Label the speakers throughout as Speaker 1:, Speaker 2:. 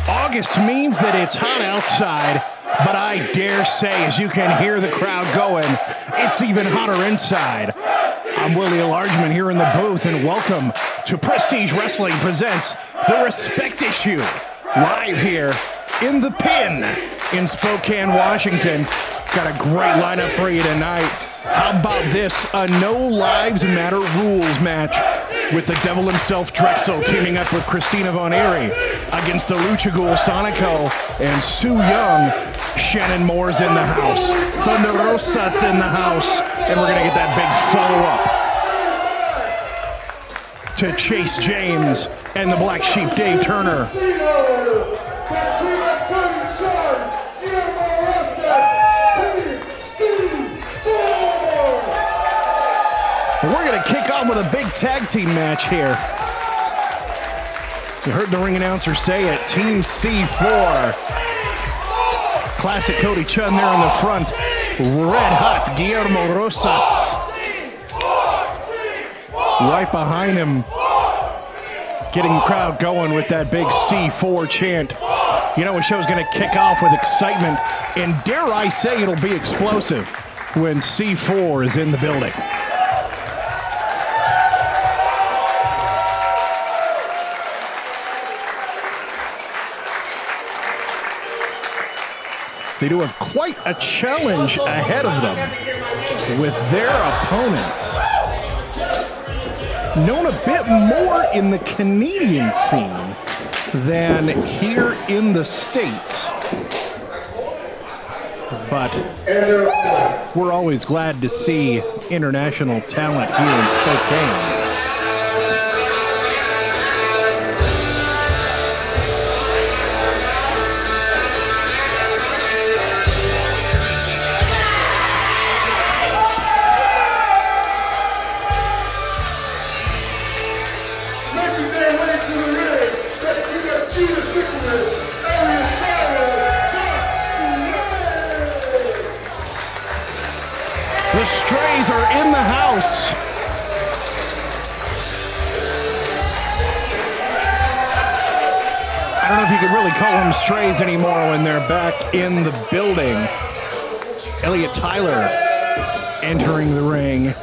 Speaker 1: August means that it's hot outside, but I dare say, as you can hear the crowd going, it's even hotter inside. I'm Willie Largeman here in the booth, and welcome to Prestige Wrestling presents The Respect Issue, live here in the Pin in Spokane, Washington. Got a great lineup for you tonight. How about this? A No Lives Matter rules match with the devil himself, Drexl, teaming up with Christina von Eerie against the Lucha Ghoul, Sonico, and Sue Young. Shannon Moore's in the house. Thunder Rosa's in the house. And we're going to get that big follow-up to Chase James and the Black Sheep, Dave Turner. But we're going to kick off with a big tag team match here. You heard the ring announcer say it, Team C4. Classic Cody Chun there in the front. Red Hot Guillermo Rosas. Right behind him, getting the crowd going with that big C4 chant. You know, a show's going to kick off with excitement, and dare I say it'll be explosive when C4 is in the building. They do have quite a challenge ahead of them with their opponents. Known a bit more in the Canadian scene than here in the States. But we're always glad to see international talent here in Spokane. The Strays are in the house. I don't know if you could really call them Strays anymore when they're back in the building. Elliot Tyler entering the ring.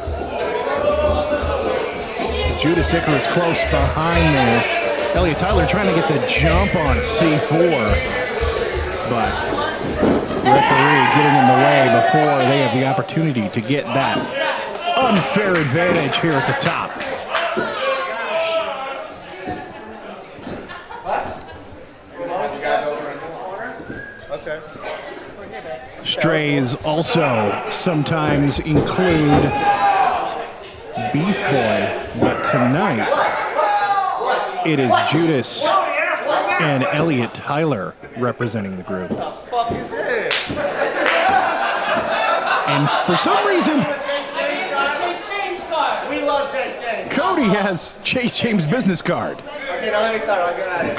Speaker 1: Judas Icarus close behind there. Elliot Tyler trying to get the jump on C4, but referee getting in the way before they have the opportunity to get that unfair advantage here at the top. Strays also sometimes include Beef Boy, but tonight it is Judas and Elliot Tyler representing the group. And for some reason,
Speaker 2: we love Chase James.
Speaker 1: Cody has Chase James' business card.
Speaker 2: Okay, now let me start. I'll get at it.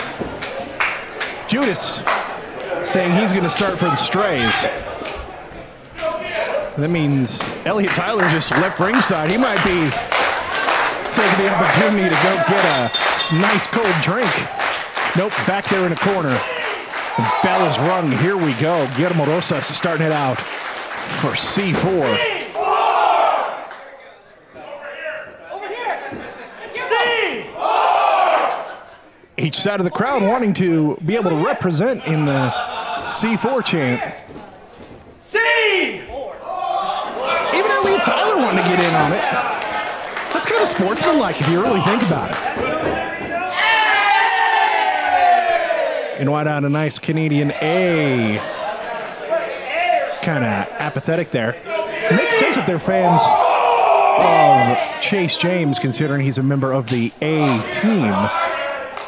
Speaker 1: Judas saying he's going to start for the Strays. That means Elliot Tyler just left ringside. He might be taking the opportunity to go get a nice cold drink. Nope, back there in the corner. The bell is rung. Here we go. Guillermo Rosas starting it out for C4. Each side of the crowd wanting to be able to represent in the C4 chant. Even Elliot Tyler wanting to get in on it. That's kind of sportsmanlike if you really think about it. And why not a nice Canadian A? Kind of apathetic there. Makes sense if they're fans of Chase James, considering he's a member of the A team.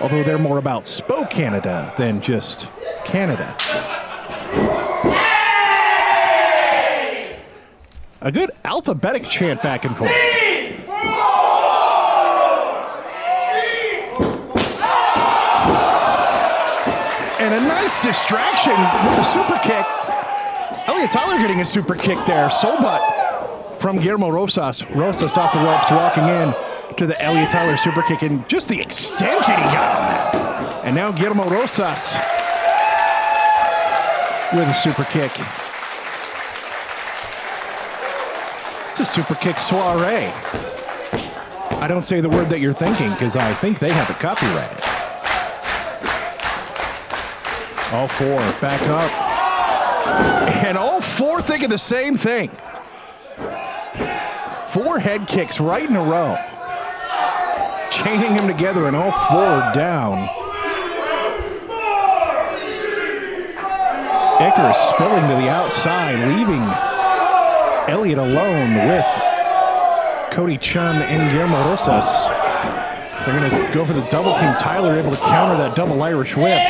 Speaker 1: Although they're more about Spoke Canada than just Canada. A good alphabetic chant back and forth. And a nice distraction with the super kick. Elliot Tyler getting a super kick there. Soul butt from Guillermo Rosas. Rosas off the ropes, walking in to the Elliot Tyler super kick, and just the extension he got on that. And now Guillermo Rosas with a super kick. It's a super kick soiree. I don't say the word that you're thinking because I think they have it copyrighted. All four back up. And all four thinking the same thing. 4 head kicks right in a row. Chaining them together and all 4 down. Icarus spilling to the outside, leaving Elliot alone with Cody Chun and Guillermo Rosas. They're going to go for the double team. Tyler able to counter that double Irish whip.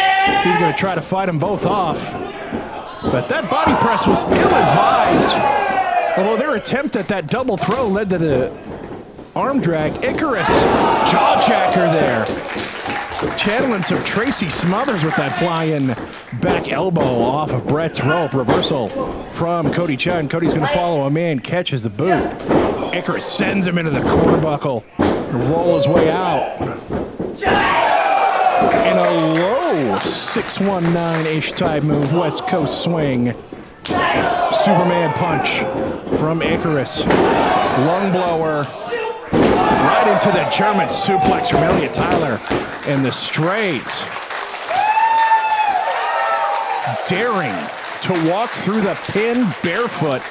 Speaker 1: He's going to try to fight them both off. But that body press was ill-advised. Although their attempt at that double throw led to the arm drag. Icarus, jawjacker there. Channeling some Tracy Smothers with that flying back elbow off of Brett's rope. Reversal from Cody Chun. Cody's going to follow him in, catches the boot. Icarus sends him into the corner buckle. Roll his way out. In a low 619-ish type move, West Coast swing. Superman punch from Icarus. Lung blower. Right into the German suplex from Elliot Tyler. And the Strays daring to walk through the pin barefoot.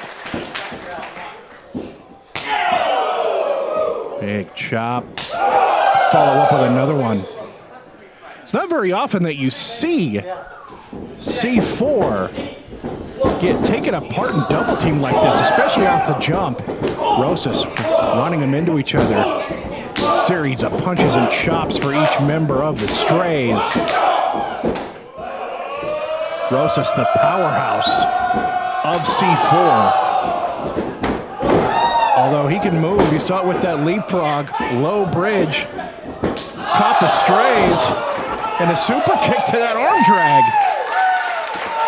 Speaker 1: Big chop. Follow up with another one. It's not very often that you see C4 get taken apart and double teamed like this, especially off the jump. Rosas running them into each other. Series of punches and chops for each member of the Strays. Rosas, the powerhouse of C4. Although he can move, you saw it with that leapfrog, low bridge. Caught the Strays, and a super kick to that arm drag.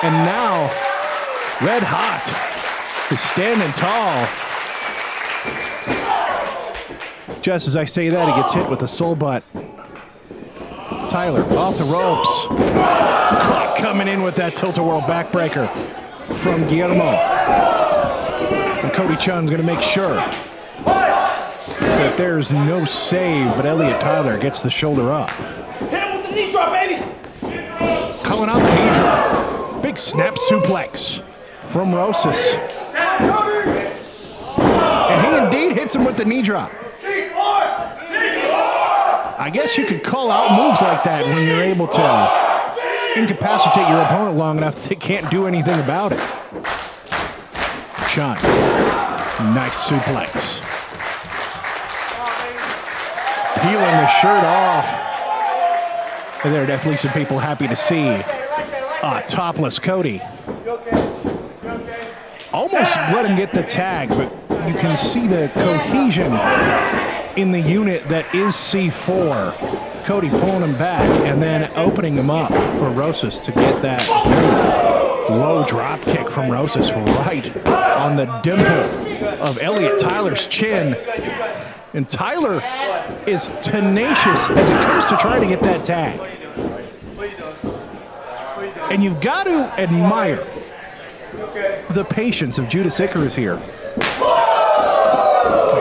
Speaker 1: And now, Red Hot is standing tall. Just as I say that, he gets hit with the soul butt. Tyler off the ropes. Caught coming in with that tilt-a-whirl backbreaker from Guillermo. And Cody Chun's going to make sure that there's no save, but Elliot Tyler gets the shoulder up.
Speaker 2: Hit him with the knee drop, baby.
Speaker 1: Calling out the knee drop. Big snap suplex from Rosas. And he indeed hits him with the knee drop. I guess you could call out moves like that when you're able to incapacitate your opponent long enough they can't do anything about it. Chun. Nice suplex. Peeling the shirt off. And there are definitely some people happy to see topless Cody. Almost let him get the tag, but you can see the cohesion in the unit that is C4. Cody pulling him back and then opening him up for Rosas to get that low drop kick from Rosas right on the dimple of Elliot Tyler's chin. And Tyler is tenacious as it comes to trying to get that tag. And you've got to admire the patience of Judas Icarus here.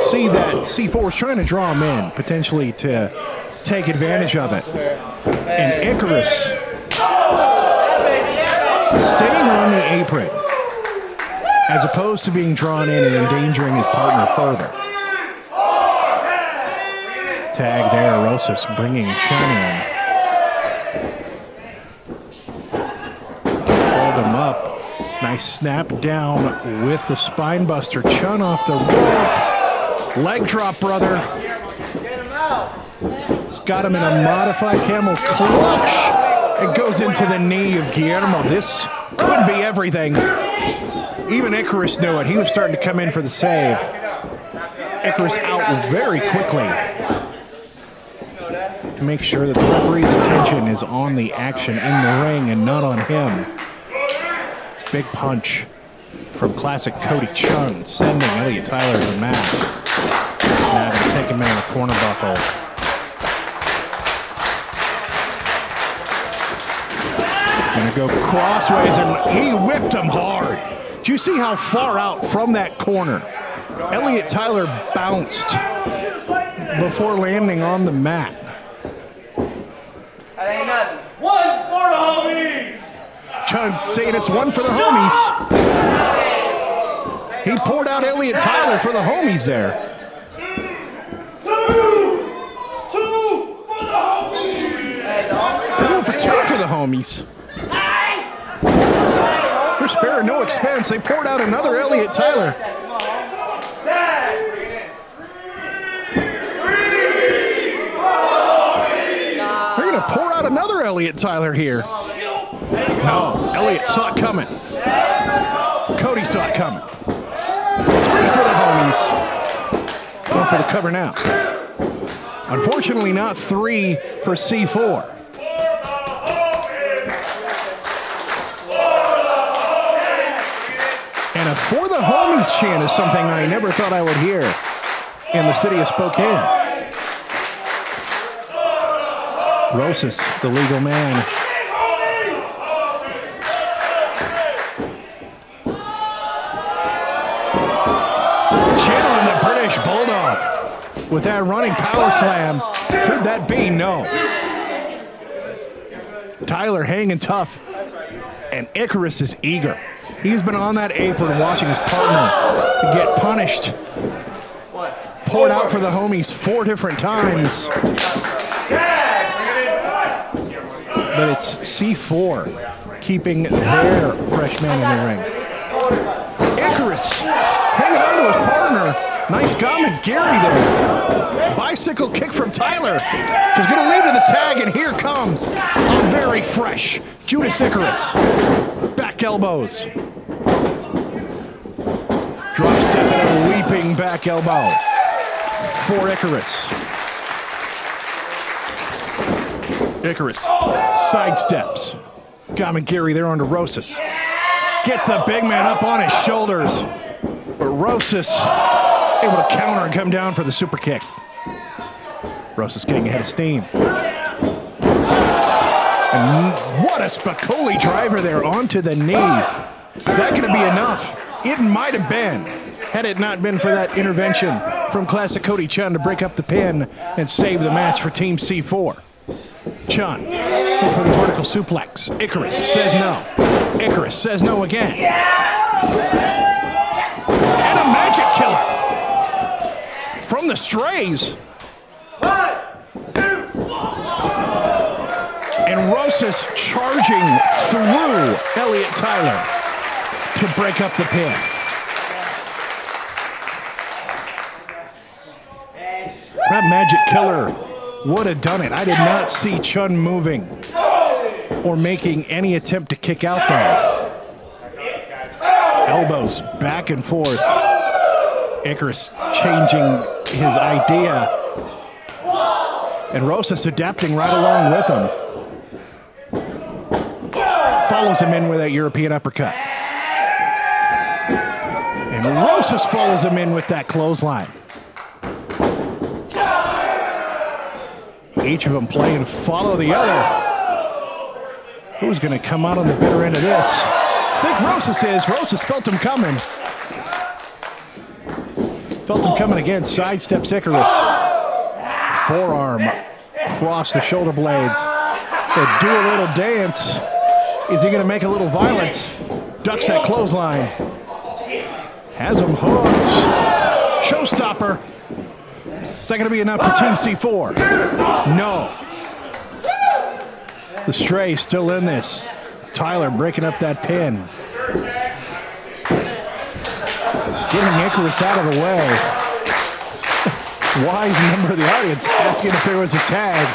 Speaker 1: See that C4 is trying to draw him in, potentially to take advantage of it. And Icarus staying on the apron as opposed to being drawn in and endangering his partner further. Tag there, Rosas bringing Chun in. Hold him up. Nice snap down with the spine buster. Chun off the rope. Leg drop, brother. Got him in a modified camel clutch. It goes into the knee of Guillermo. This could be everything. Even Icarus knew it. He was starting to come in for the save. Icarus out very quickly to make sure that the referee's attention is on the action in the ring and not on him. Big punch from classic Cody Chun, sending Elliot Tyler to the mat. Now going to take him in the corner buckle. Going to go crossways, and he whipped him hard. Do you see how far out from that corner Elliot Tyler bounced before landing on the mat?
Speaker 2: That ain't nothing. One for the homies.
Speaker 1: Chun saying it's one for the homies. He poured out Elliot Tyler for the homies there.
Speaker 2: Two for the homies.
Speaker 1: We're going for two for the homies. We're sparing no expense. They poured out another Elliot Tyler. They're going to pour out another Elliot Tyler here. No, Elliot saw it coming. Cody saw it coming. Three for the homies. Going for the cover now. Unfortunately, not three for C4. And a for the homies chant is something I never thought I would hear in the city of Spokane. Rosa, the legal man. Channeling the British Bulldog with that running power slam. Could that be? No. Tyler hanging tough, and Icarus is eager. He's been on that apron watching his partner get punished. Poured out for the homies 4 different times. But it's C4 keeping their fresh man in the ring. Icarus hanging on to his partner. Nice comment, Gary there. Bicycle kick from Tyler. She's going to lead to the tag, and here comes a very fresh Judas Icarus. Back elbows. Drop step and a leaping back elbow for Icarus. Icarus sidesteps. Gary there onto Rosas. Gets the big man up on his shoulders. But Rosas able to counter and come down for the super kick. Rosas getting ahead of steam. And what a Spicoli driver there onto the knee. Is that going to be enough? It might have been, had it not been for that intervention from classic Cody Chun to break up the pin and save the match for Team C4. Chun for the vertical suplex. Icarus says no. Icarus says no again. And a magic killer from the Strays. And Rosas charging through Elliot Tyler to break up the pin. That magic killer would have done it. I did not see Chun moving or making any attempt to kick out there. Elbows back and forth. Icarus changing his idea. And Rosas adapting right along with him. Follows him in with that European uppercut. And Rosas follows him in with that clothesline. Each of them playing follow the other. Who's going to come out on the bitter end of this? I think Rosas is. Rosas felt him coming. Felt him coming again. Sidesteps Icarus. Forearm across the shoulder blades. They do a little dance. Is he going to make a little violence? Ducks that clothesline. Has him hooked. Showstopper. Is that going to be enough for Team C4? No. The Stray still in this. Tyler breaking up that pin. Getting Icarus out of the way. Wise member of the audience asking if there was a tag.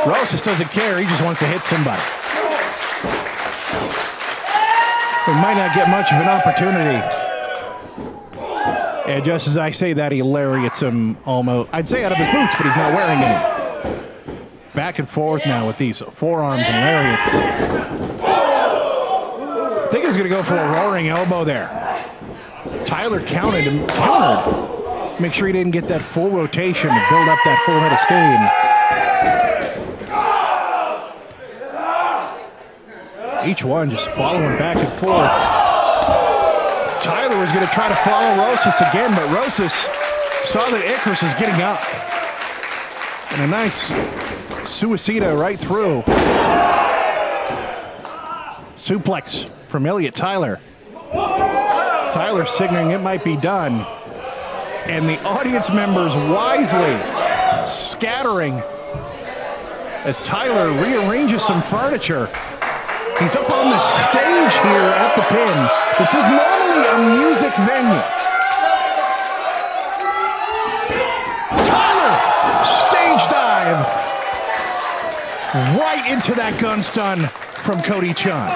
Speaker 1: Rosas doesn't care. He just wants to hit somebody. We might not get much of an opportunity. And just as I say that, he lariats him almost, I'd say out of his boots, but he's not wearing any. Back and forth now with these forearms and lariats. I think he's going to go for a roaring elbow there. Tyler countered. Make sure he didn't get that full rotation to build up that full head of steam. Each one just following back and forth. Tyler was going to try to follow Rosas again, but Rosas saw that Icarus is getting up. And a nice suicida right through. Suplex from Elliot Tyler. Tyler signaling it might be done. And the audience members wisely scattering as Tyler rearranges some furniture. He's up on the stage here at the pin. This is normally a music venue. Tyler, stage dive. Right into that gun stun from Cody Chun.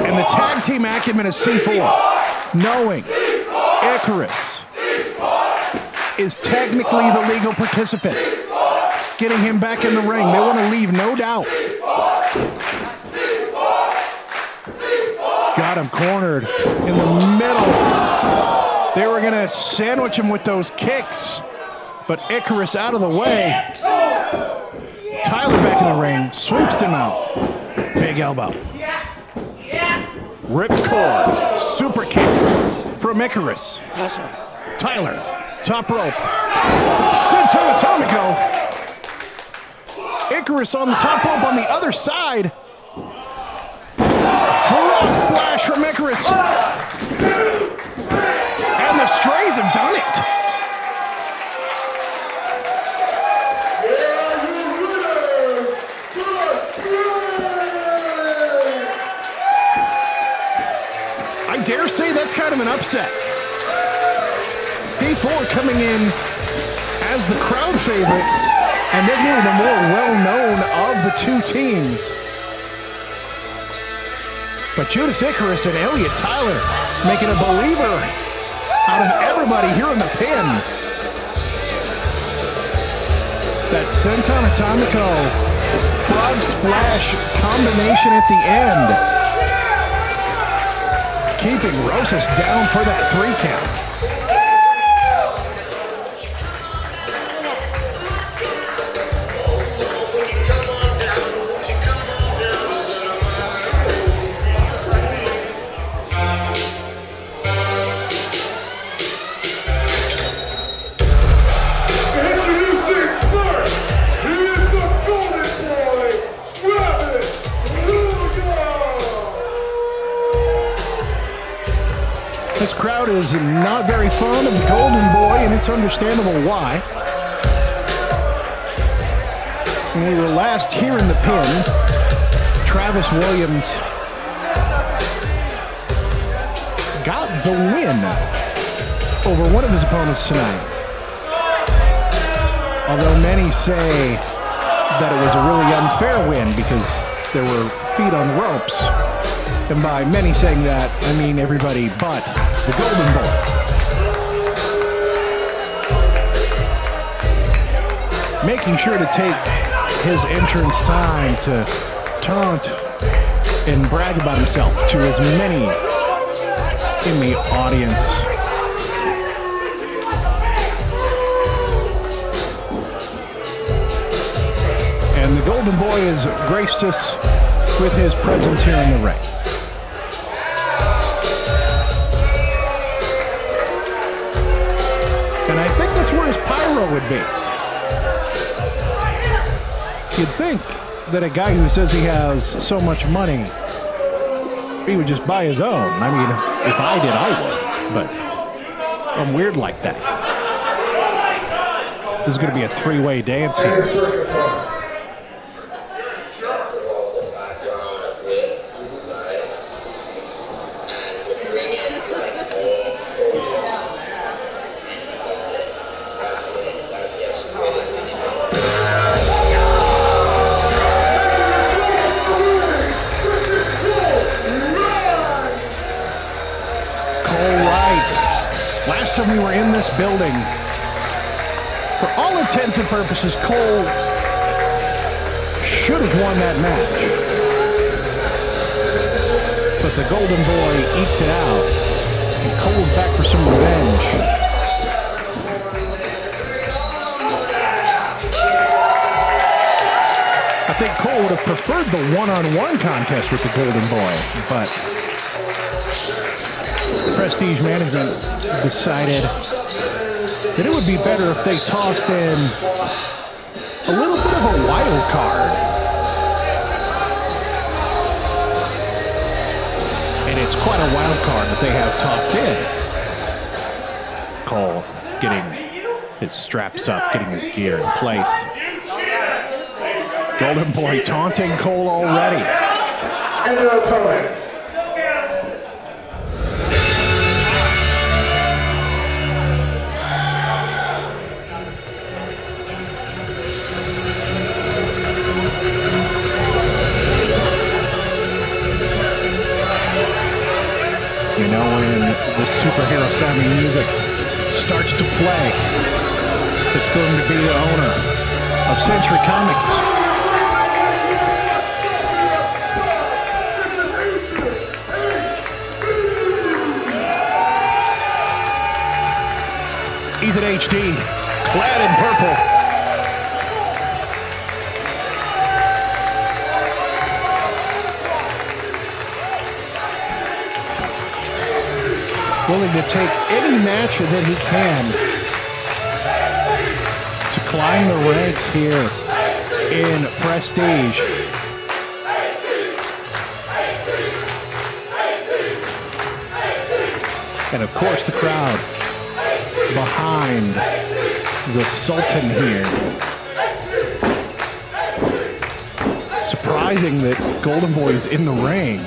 Speaker 1: And the tag team acumen is C4, knowing Icarus is technically the legal participant. Getting him back in the ring. They want to leave no doubt. Got him cornered in the middle. They were going to sandwich him with those kicks, but Icarus out of the way. Tyler back in the ring, sweeps him out. Big elbow. Ripcord, super kick from Icarus. Tyler, top rope. Senton Atomico. Icarus on the top rope on the other side. Frog splash from Icarus. And the Strays have done it. I dare say that's kind of an upset. C4 coming in as the crowd favorite and definitely the more well-known of the two teams. But Judas Icarus and Elliot Tyler making a believer out of everybody here in the pin. That Senton Atomico frog splash combination at the end. Keeping Rosas down for that 3 count. This crowd is not very fond of the Golden Boy, and it's understandable why. When we were last here in the pin, Travis Williams got the win over one of his opponents tonight. Although many say that it was a really unfair win because there were feet on the ropes. And by many saying that, I mean everybody but the Golden Boy. Making sure to take his entrance time to taunt and brag about himself to as many in the audience. And the Golden Boy has graced us with his presence here in the ring. And I think that's where his pyro would be. You'd think that a guy who says he has so much money, he would just buy his own. I mean, if I did, I would. But I'm weird like that. This is going to be a 3-way dance here. Wright. Last time we were in this building, for all intents and purposes, Cole should have won that match. But the Golden Boy eked it out, and Cole's back for some revenge. I think Cole would have preferred the one-on-one contest with the Golden Boy, but Prestige Management decided that it would be better if they tossed in a little bit of a wild card. And it's quite a wild card that they have tossed in. Cole getting his straps up, getting his gear in place. Golden Boy taunting Cole already.
Speaker 3: And your opponent.
Speaker 1: You know, when the superhero sounding music starts to play, it's going to be the owner of Century Comics. Ethan HD, clad in purple. Willing to take any match that he can to climb the ranks here in Prestige. And of course the crowd behind the Sultan here. Surprising that Golden Boy's in the ring.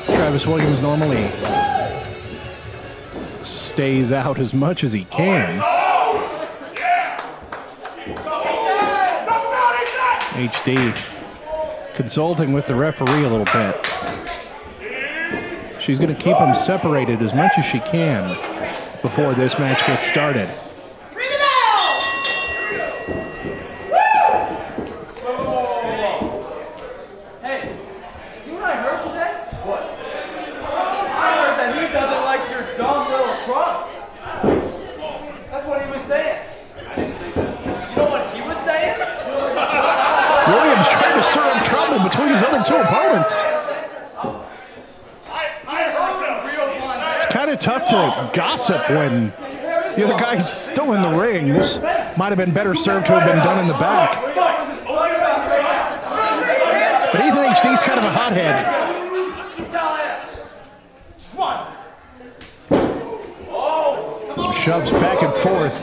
Speaker 1: Travis Williams normally stays out as much as he can. HD consulting with the referee a little bit. She's going to keep them separated as much as she can before this match gets started.
Speaker 2: Ring the bell! Hey, you know what I heard today? What? I heard that he doesn't like your dumb little trucks. That's what he was saying. I didn't say that. You know what he was saying?
Speaker 1: Williams trying to stir up trouble between his other two opponents. Kind of tough to gossip when the other guy's still in the ring. This might have been better served to have been done in the back. But Ethan HD's kind of a hothead. Some shoves back and forth.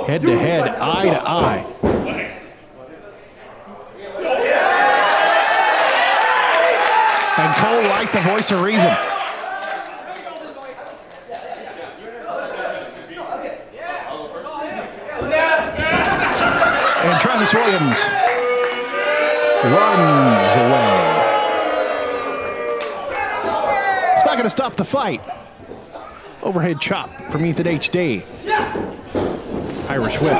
Speaker 1: Head to head, eye to eye. And Cole Wright, the voice of reason. And Travis Williams runs away. It's not going to stop the fight. Overhead chop from Ethan HD. Irish whip.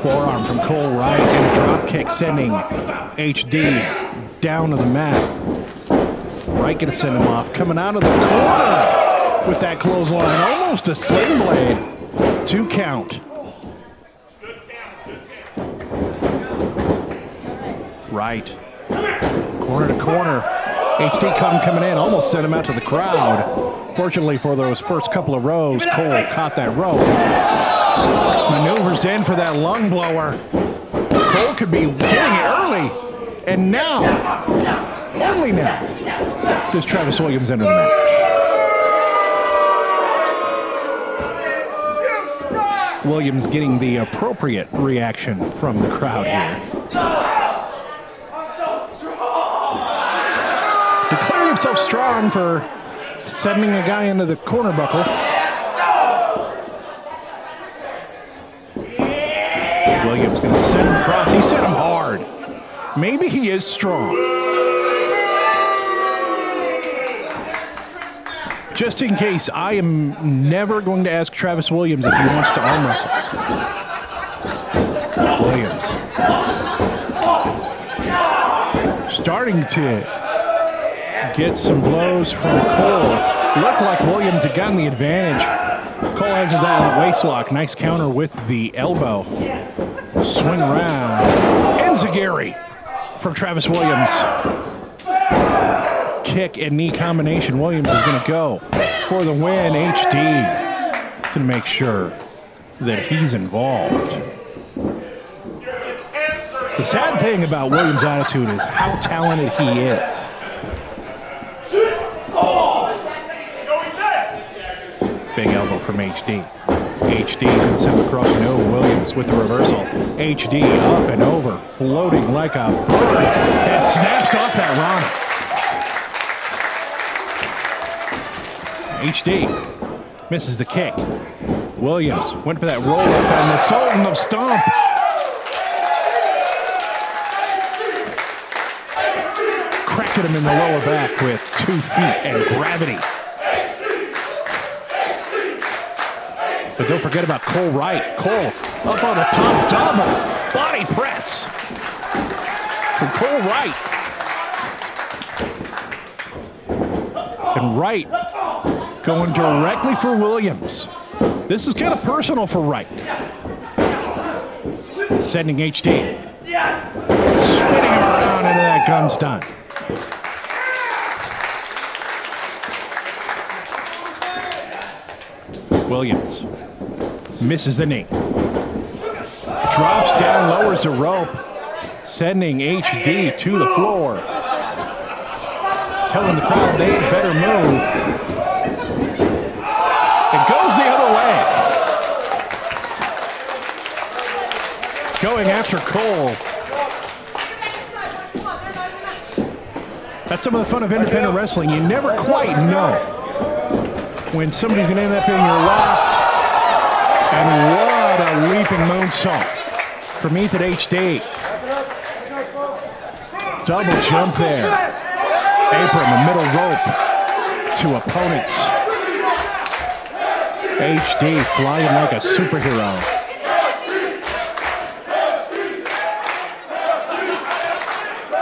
Speaker 1: Forearm from Cole Wright and a drop kick sending HD down to the mat. Wright going to send him off. Coming out of the corner with that clothesline. Almost a sling blade. 2 count. Right. Corner to corner. HD coming in. Almost sent him out to the crowd. Fortunately for those first couple of rows, Cole caught that rope. Maneuvers in for that lung blower. Cole could be getting it early. And now, only now, does Travis Williams enter the match. Williams getting the appropriate reaction from the crowd here. Declaring himself strong for sending a guy into the corner buckle. Williams going to send him across. He sent him hard. Maybe he is strong. Just in case, I am never going to ask Travis Williams if he wants to arm wrestle. Williams. Starting to get some blows from Cole. Looked like Williams had gotten the advantage. Cole has that waist lock. Nice counter with the elbow. Swing around. Enziguri from Travis Williams. Kick and knee combination. Williams is going to go for the win. HD to make sure that he's involved. The sad thing about Williams' attitude is how talented he is. Big elbow from HD. HD is going to send him across. No, Williams with the reversal. HD up and over, floating like a bird. And snaps off that Rana. HD misses the kick. Williams went for that roll up and the Sultan of Stomp. Cracked him in the lower back with 2 feet and gravity. But don't forget about Cole Wright. Cole up on the top, double body press from Cole Wright. And Wright going directly for Williams. This is kind of personal for Wright. Sending HD. Spinning him around into that gun stun. Williams misses the knee. Drops down, lowers the rope, sending HD to the floor. Telling the crowd they had better move. It goes the other way. Going after Cole. That's some of the fun of independent wrestling. You never quite know when somebody's going to end up in your lap. And what a leaping moonsault from Ethan HD. Double jump there. Apron, the middle rope to opponents. HD flying like a superhero.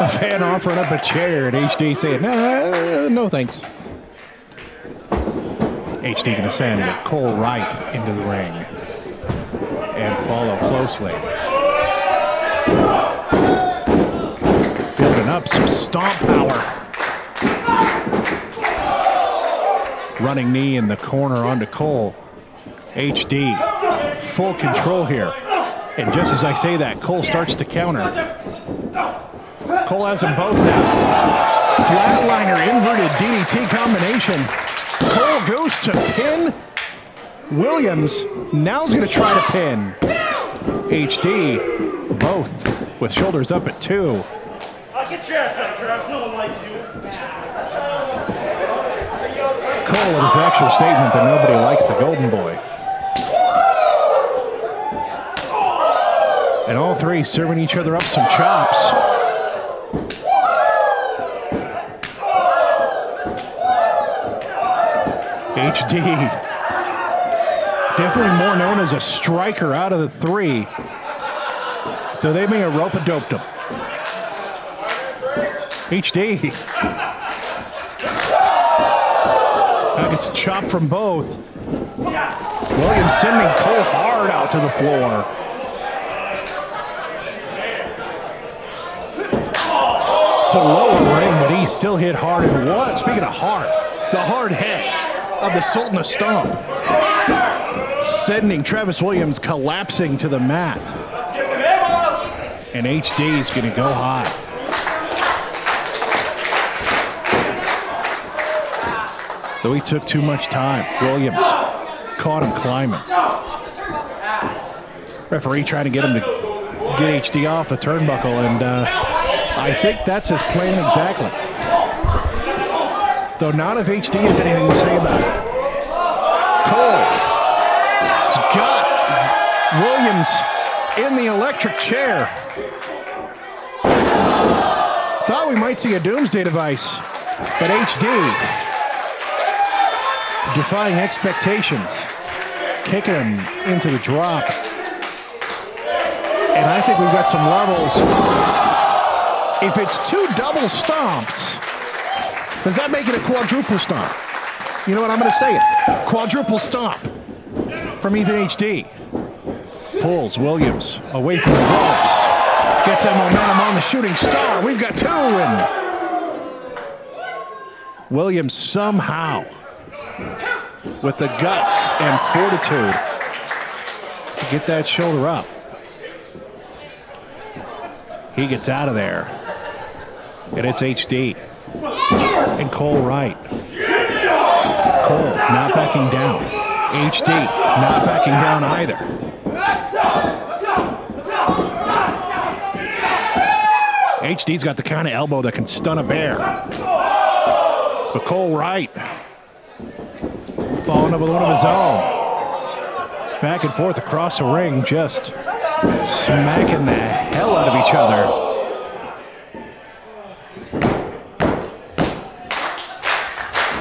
Speaker 1: A fan offering up a chair and HD saying, no thanks. HD going to send Cole Wright into the ring and follow closely. Building up some stomp power. Running knee in the corner onto Cole. HD, full control here. And just as I say that, Cole starts to counter. Cole has them both now. Flatliner inverted DDT combination. Cole goes to pin Williams. Now's going to try to pin HD. Both with shoulders up at 2.
Speaker 4: Get your ass up, Travis. No one likes you.
Speaker 1: Cole with his actual statement that nobody likes the Golden Boy. And all three serving each other up some chops. HD, definitely more known as a striker out of the 3, though they may have rope-a-doped him. HD now gets a chop from both. Williams sending Cole hard out to the floor. It's a lower ring, but he still hit hard. And what? Speaking of hard, the hard head of the Sultan of Stomp, sending Travis Williams collapsing to the mat. And HD is going to go high. Though he took too much time, Williams caught him climbing. Referee trying to get him to get HD off the turnbuckle, and I think that's his plan exactly. Though not if HD has anything to say about it. Cole has got Williams in the electric chair. Thought we might see a doomsday device, but HD defying expectations, kicking him into the drop. And I think we've got some levels. If it's 2 double stomps, does that make it a quadruple stomp? You know what, I'm going to say it. Quadruple stomp from Ethan HD. Pulls Williams away from the ropes. Gets that momentum on the shooting star. We've got 2, and Williams somehow, with the guts and fortitude, to get that shoulder up. He gets out of there. And it's HD. And Cole Wright. Cole not backing down. HD not backing down either. HD's got the kind of elbow that can stun a bear. But Cole Wright following up with one of his own. Back and forth across the ring, just smacking the hell out of each other.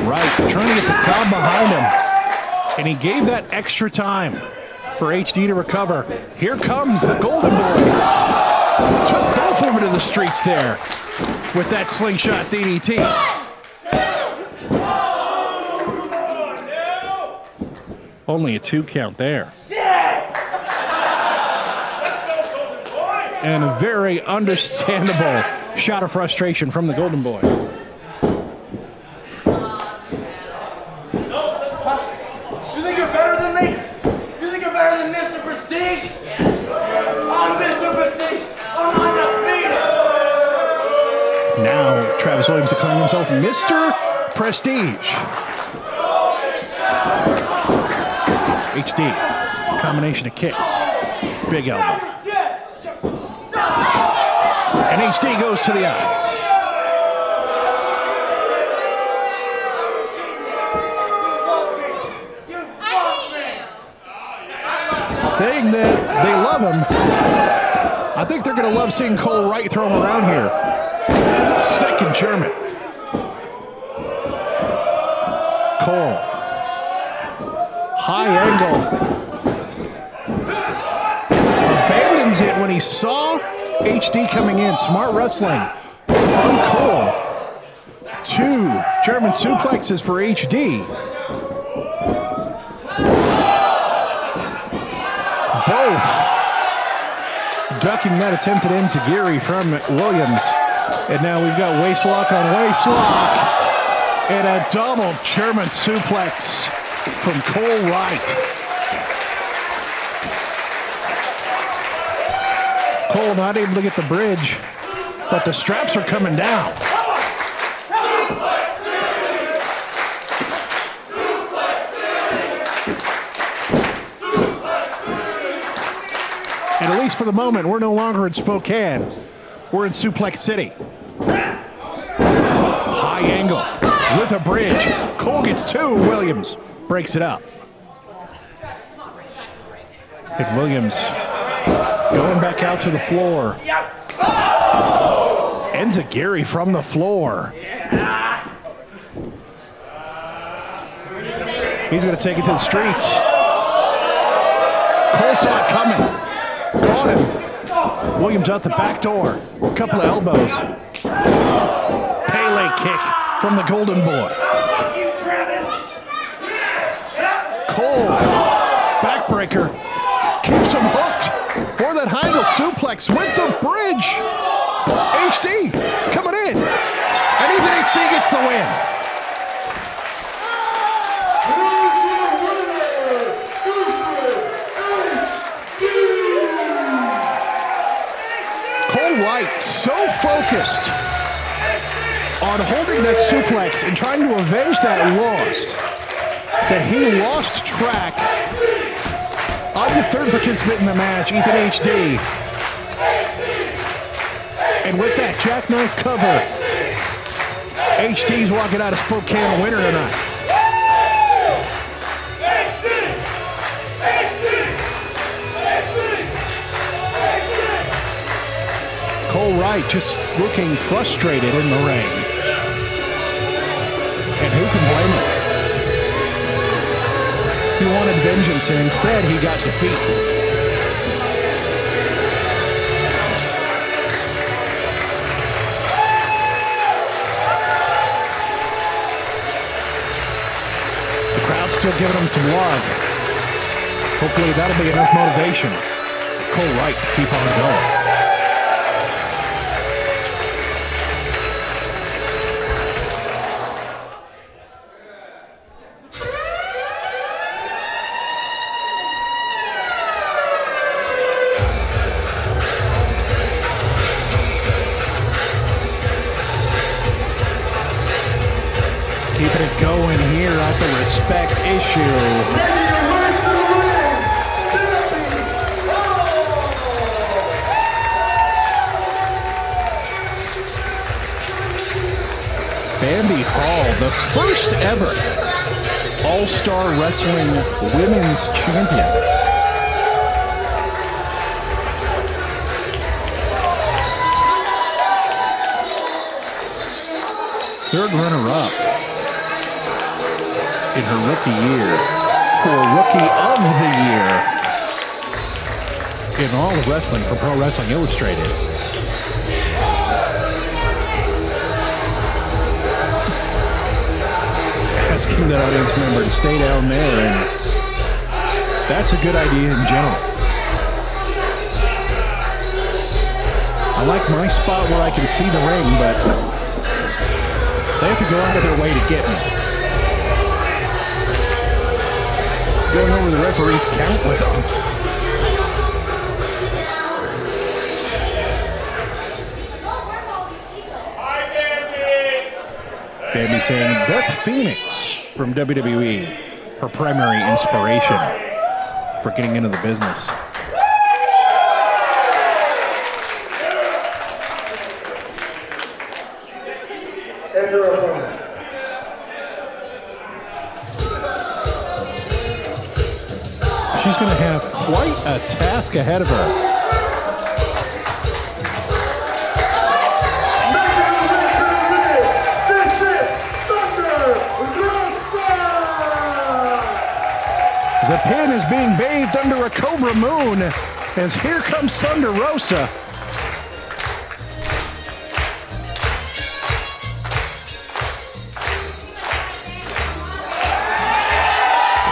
Speaker 1: Wright trying to get the crowd behind him, and he gave that extra time for HD to recover. Here comes the Golden Boy. Took both of them to the streets there with that slingshot DDT. Only a 2 count there. And a very understandable shot of frustration from the Golden Boy.
Speaker 2: You think you're better than me? You think you're better than Mr. Prestige? I'm Mr. Prestige. I'm undefeated.
Speaker 1: Now, Travis Williams declaring himself Mr. Prestige. HD, combination of kicks, big elbow. And HD goes to the eyes. Saying that they love him. I think they're going to love seeing Cole Wright throw him around here. Second German. Cole. High angle. Abandons it when he saw HD coming in. Smart wrestling from Cole. 2 German suplexes for HD. Both ducking that attempted enziguri from Williams. And now we've got waist lock on waist lock. And a double German suplex from Cole Wright. Cole not able to get the bridge, but the straps are coming down. And at least for the moment, we're no longer in Spokane. We're in Suplex City. High angle with a bridge. Cole gets 2. Williams breaks it up. And Williams going back out to the floor. Enziguri from the floor. He's going to take it to the streets. Cole saw it coming. Caught him. Williams out the back door. A couple of elbows. Pele kick from the Golden Boy. Cole, backbreaker, keeps him hooked for that high angle suplex with the bridge. HD coming in, and Ethan HD gets the win. Cole Wright so focused on holding that suplex and trying to avenge that loss that he lost track of the 3rd participant in the match, Ethan HD. And with that jackknife cover, HD's walking out of Spokane a winner tonight. Cole Wright just looking frustrated in the ring. And who can blame him? vengeance, and instead he got defeat. The crowd's still giving him some love. Hopefully that'll be enough motivation for Cole Wright to keep on going. Keeping it going here at the respect issue. Bambi Hall, the first ever All-Star Wrestling Women's Champion. Third runner-up in her rookie year for Rookie of the Year in all of wrestling for Pro Wrestling Illustrated. Asking that audience member to stay down there, and that's a good idea in general. I like my spot where I can see the ring, but they have to go out of their way to get me. Going over the referee's count with them. Bambi saying Beth Phoenix from WWE, her primary inspiration for getting into the business.
Speaker 3: And your opponent.
Speaker 1: She's going to have quite a task ahead of her. The pin is being bathed under a Cobra Moon as here comes Thunder Rosa.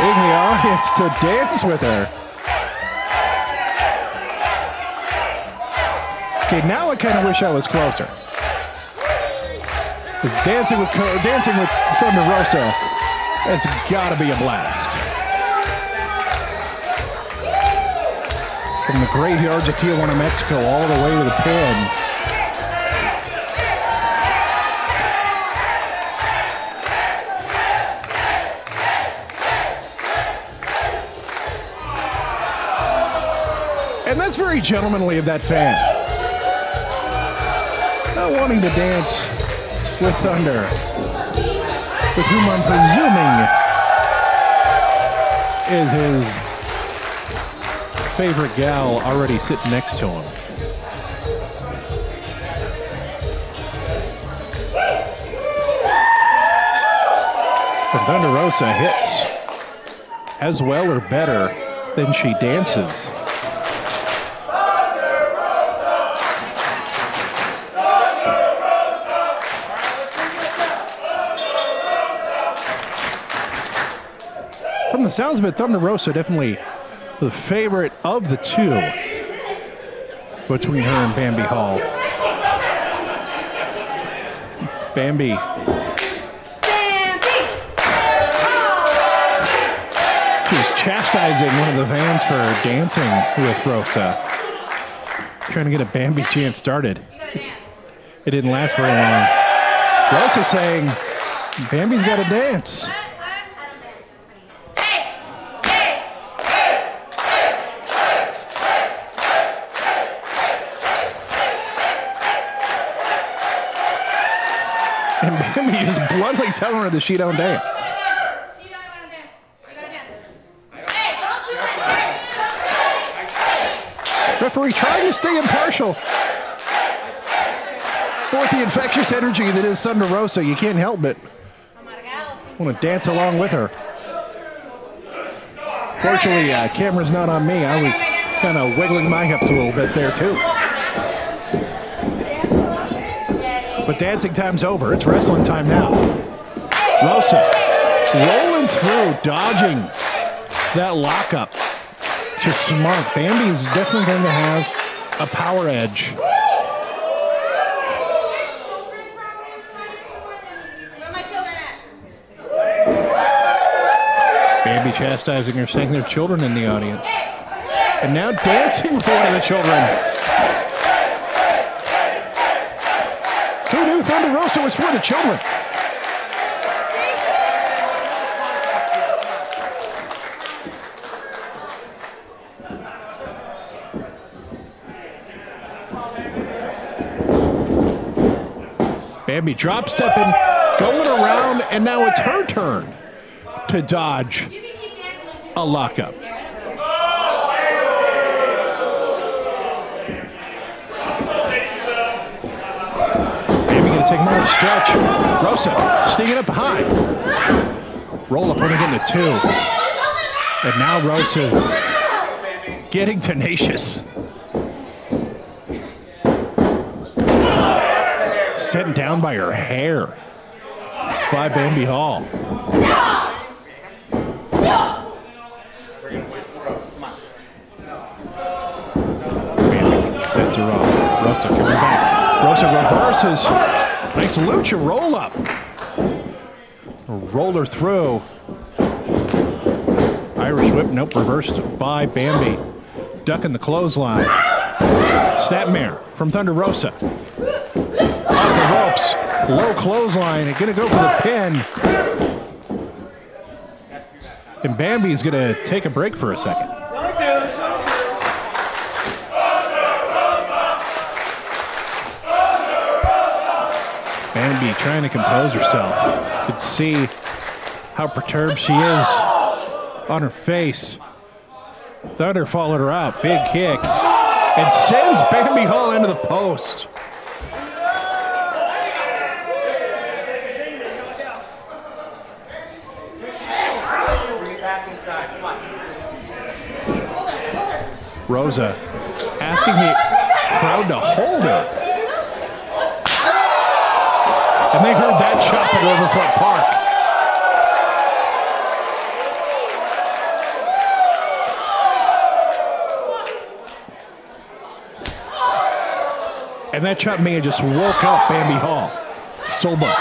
Speaker 1: In the audience to dance with her. Okay, now I kind of wish I was closer. 'Cause dancing with Thunder Rosa, that's got to be a blast. From the graveyards of Tijuana, Mexico, all the way to the pin. And that's very gentlemanly of that fan. Not wanting to dance with Thunder, with whom I'm presuming is his favorite gal already sitting next to him. And Thunder Rosa hits as well or better than she dances. From the sounds of it, Thunder Rosa definitely the favorite of the two between her and Bambi Hall. Bambi. She was chastising one of the fans for dancing with Rosa. Trying to get a Bambi chant started. It didn't last very long. Rosa saying, Bambi's got to dance. And Bambi is bluntly telling her that she don't dance. Referee trying to stay impartial. But with the infectious energy that is Thunder Rosa, you can't help it. Want to dance along with her. Fortunately, camera's not on me. I was kind of wiggling my hips a little bit there, too. But dancing time's over. It's wrestling time now. Rosa rolling through, dodging that lockup. Just smart. Bambi is definitely going to have a power edge. Bambi chastising her, saying there are children in the audience. And now dancing with one of the children. Who knew Thunder Rosa was for the children? Bambi drop stepping, going around, and now it's her turn to dodge a lockup. Bambi gonna take more stretch. Rosa sneaking up behind. Roll up, only getting a 2. And now Rosa getting tenacious. Sitting down by her hair by Bambi Hall. Bambi sets her off. Rosa coming back. Rosa reverses. Nice lucha roll up. Roll her through. Irish whip, nope, reversed by Bambi. Ducking the clothesline. Snapmare from Thunder Rosa. Off the ropes, low clothesline, and gonna go for the pin. And Bambi's gonna take a break for a second. Bambi trying to compose herself. Could see how perturbed she is on her face. Thunder followed her out, big kick, and sends Bambi Hall into the post. Rosa asking the crowd to hold her. And they heard that chop at Overfoot Park. And that chop may have just woke up Bambi Hall. Soba.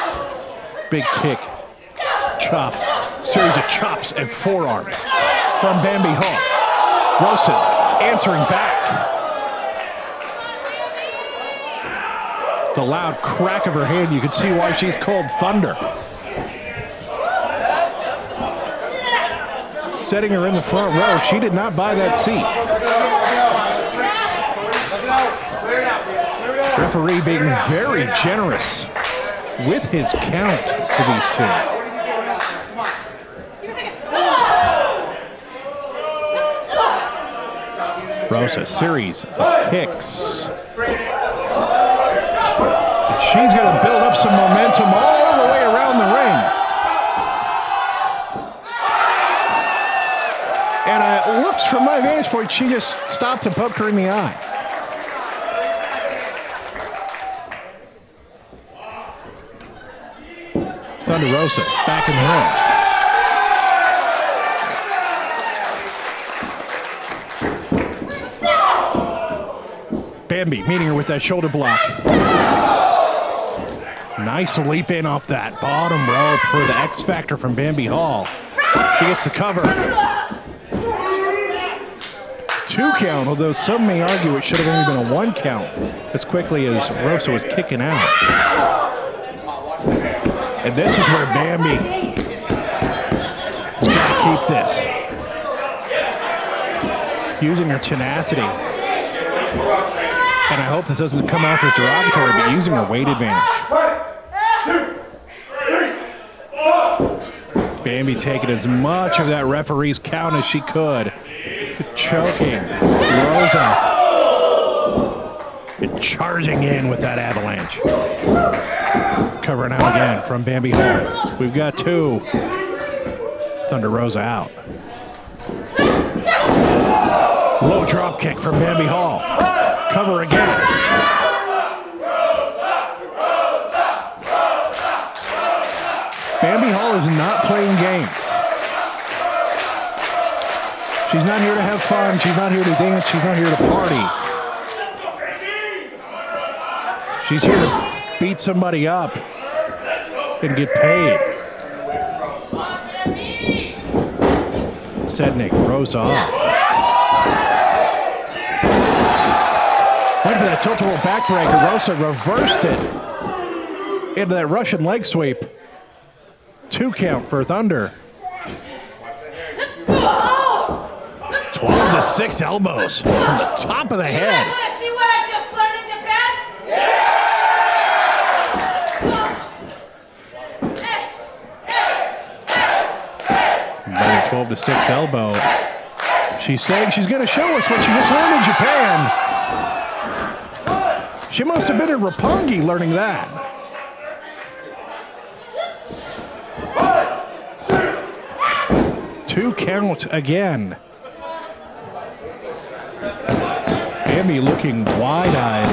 Speaker 1: Big kick. Chop. Series of chops and forearms from Bambi Hall. Rosa answering back. The loud crack of her hand, you can see why she's called Thunder. Setting her in the front row. She did not buy that seat. Referee being very generous with his count to these two. Rosa, series of kicks. And she's going to build up some momentum all the way around the ring. And it looks from my vantage point, she just stopped and poked her in the eye. Thunder Rosa back in the ring. Bambi meeting her with that shoulder block. Nice leap in off that bottom rope for the X Factor from Bambi Hall. She gets the cover. 2 count, although some may argue it should have only been a 1 count as quickly as Rosa was kicking out. And this is where Bambi has got to keep this. Using her tenacity. And I hope this doesn't come off as derogatory, but using her weight advantage. Bambi taking as much of that referee's count as she could. Choking Rosa. And charging in with that avalanche. Covering out again from Bambi Hall. We've got 2. Thunder Rosa out. Low drop kick from Bambi Hall. Cover again. Bambi Hall is not playing games. She's not here to have fun. She's not here to dance. She's not here to party. She's here to beat somebody up and get paid. Sednick, Rosa off. Went for that tilt-a-whirl backbreaker. Rosa reversed it into that Russian leg sweep. 2 count for Thunder. 12-6 elbows from the top of the head.
Speaker 5: You want to see what I just learned in Japan?
Speaker 1: Another 12-6 elbow. She's saying she's going to show us what she just learned in Japan. She must have been in Roppongi learning that. 2 count again. Bambi looking wide-eyed.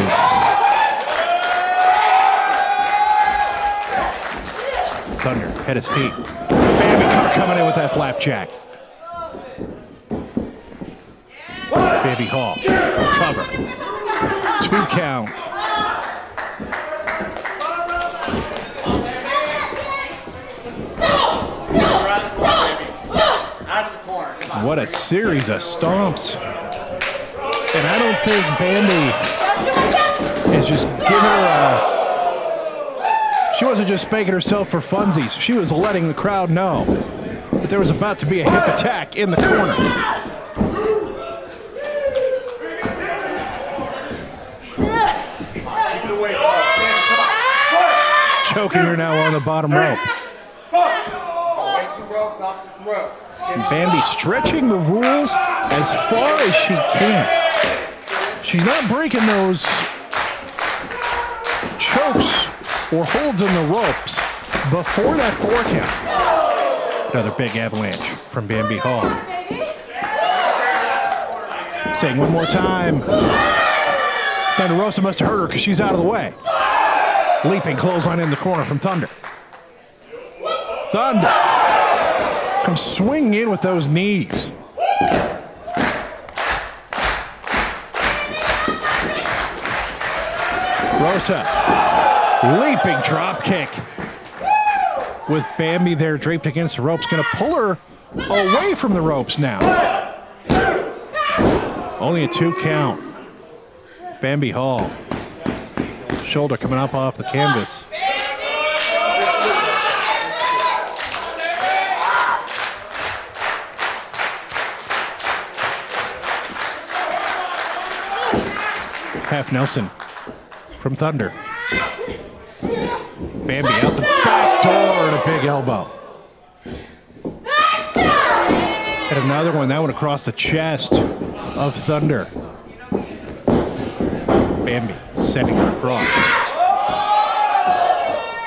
Speaker 1: Thunder, head of steam. Bambi coming in with that flapjack. Bambi Hall, cover. 2 count. What a series of stomps. And I don't think Bambi is just giving her she wasn't just spanking herself for funsies. She was letting the crowd know that there was about to be a hip attack in the corner. Choking her now on the bottom rope. And Bambi stretching the rules as far as she can. She's not breaking those chokes or holds in the ropes before that 4 count. Another big avalanche from Bambi Hall. Saying one more time. Thunder Rosa must have heard her because she's out of the way. Leaping clothesline in the corner from Thunder. Thunder comes swinging in with those knees. Rosa, leaping drop kick. With Bambi there draped against the ropes, gonna pull her away from the ropes now. Only a 2 count. Bambi Hall. Shoulder coming up off the canvas. Half Nelson from Thunder. Bambi out the back door and a big elbow. And another one, that one across the chest of Thunder. Bambi setting her across.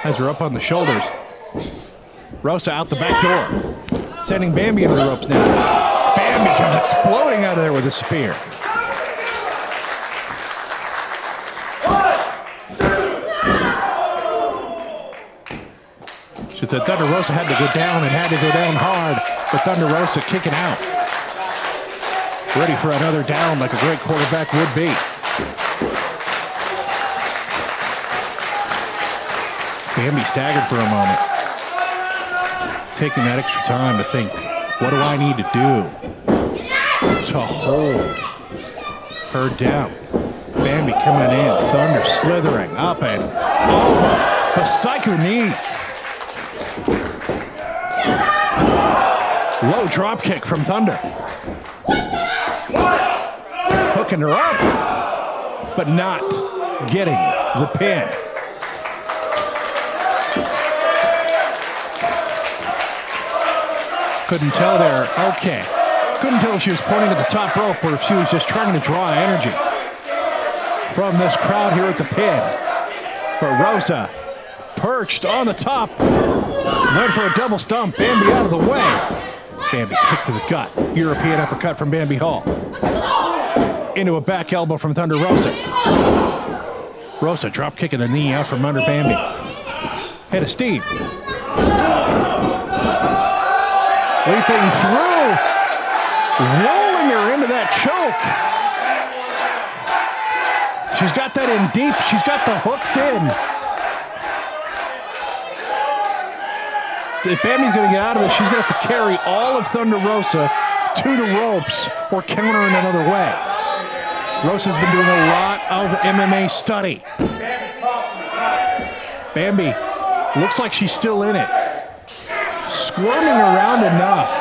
Speaker 1: Has her up on the shoulders. Rosa out the back door. Sending Bambi into the ropes now. Bambi comes exploding out of there with a spear. She said Thunder Rosa had to go down and had to go down hard, but Thunder Rosa kicking out. Ready for another down like a great quarterback would be. Bambi staggered for a moment. Taking that extra time to think, what do I need to do to hold her down? Bambi coming in, Thunder slithering up and over. The psycho knee. Low drop kick from Thunder. Hooking her up, but not getting the pin. Couldn't tell there. Okay. Couldn't tell if she was pointing at the top rope or if she was just trying to draw energy from this crowd here at the pin. But Rosa perched on the top. Went for a double stomp. Bambi out of the way. Bambi kick to the gut. European uppercut from Bambi Hall. into a back elbow from Thunder Rosa. Rosa drop kicking the knee out from under Bambi. Head of steam. Leaping through. Rolling her into that choke. She's got that in deep. She's got the hooks in. If Bambi's going to get out of this, she's going to have to carry all of Thunder Rosa to the ropes or counter in another way. Rosa's been doing a lot of MMA study. Bambi looks like she's still in it. Squirming around enough.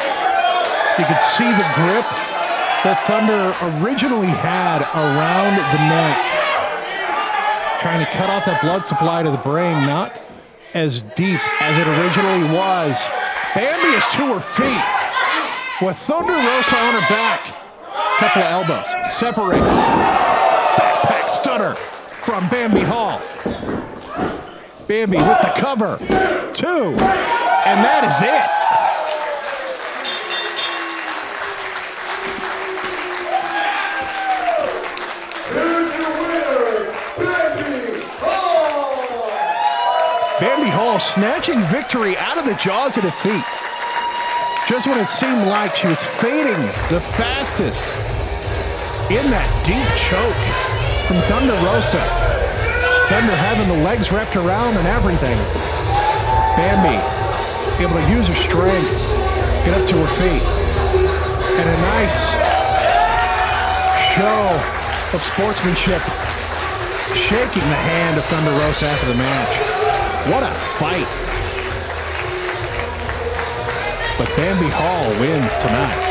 Speaker 1: You can see the grip that Thunder originally had around the neck. Trying to cut off that blood supply to the brain, not as deep as it originally was. Bambi is to her feet with Thunder Rosa on her back. Couple of elbows, separates. Backpack stunner from Bambi Hall. Bambi with the cover, 2, and that is it. Bambi Hall snatching victory out of the jaws of defeat. Just when it seemed like she was fading the fastest in that deep choke from Thunder Rosa. Thunder having the legs wrapped around and everything. Bambi able to use her strength, get up to her feet. And a nice show of sportsmanship, shaking the hand of Thunder Rosa after the match. What a fight. But Bambi Hall wins tonight.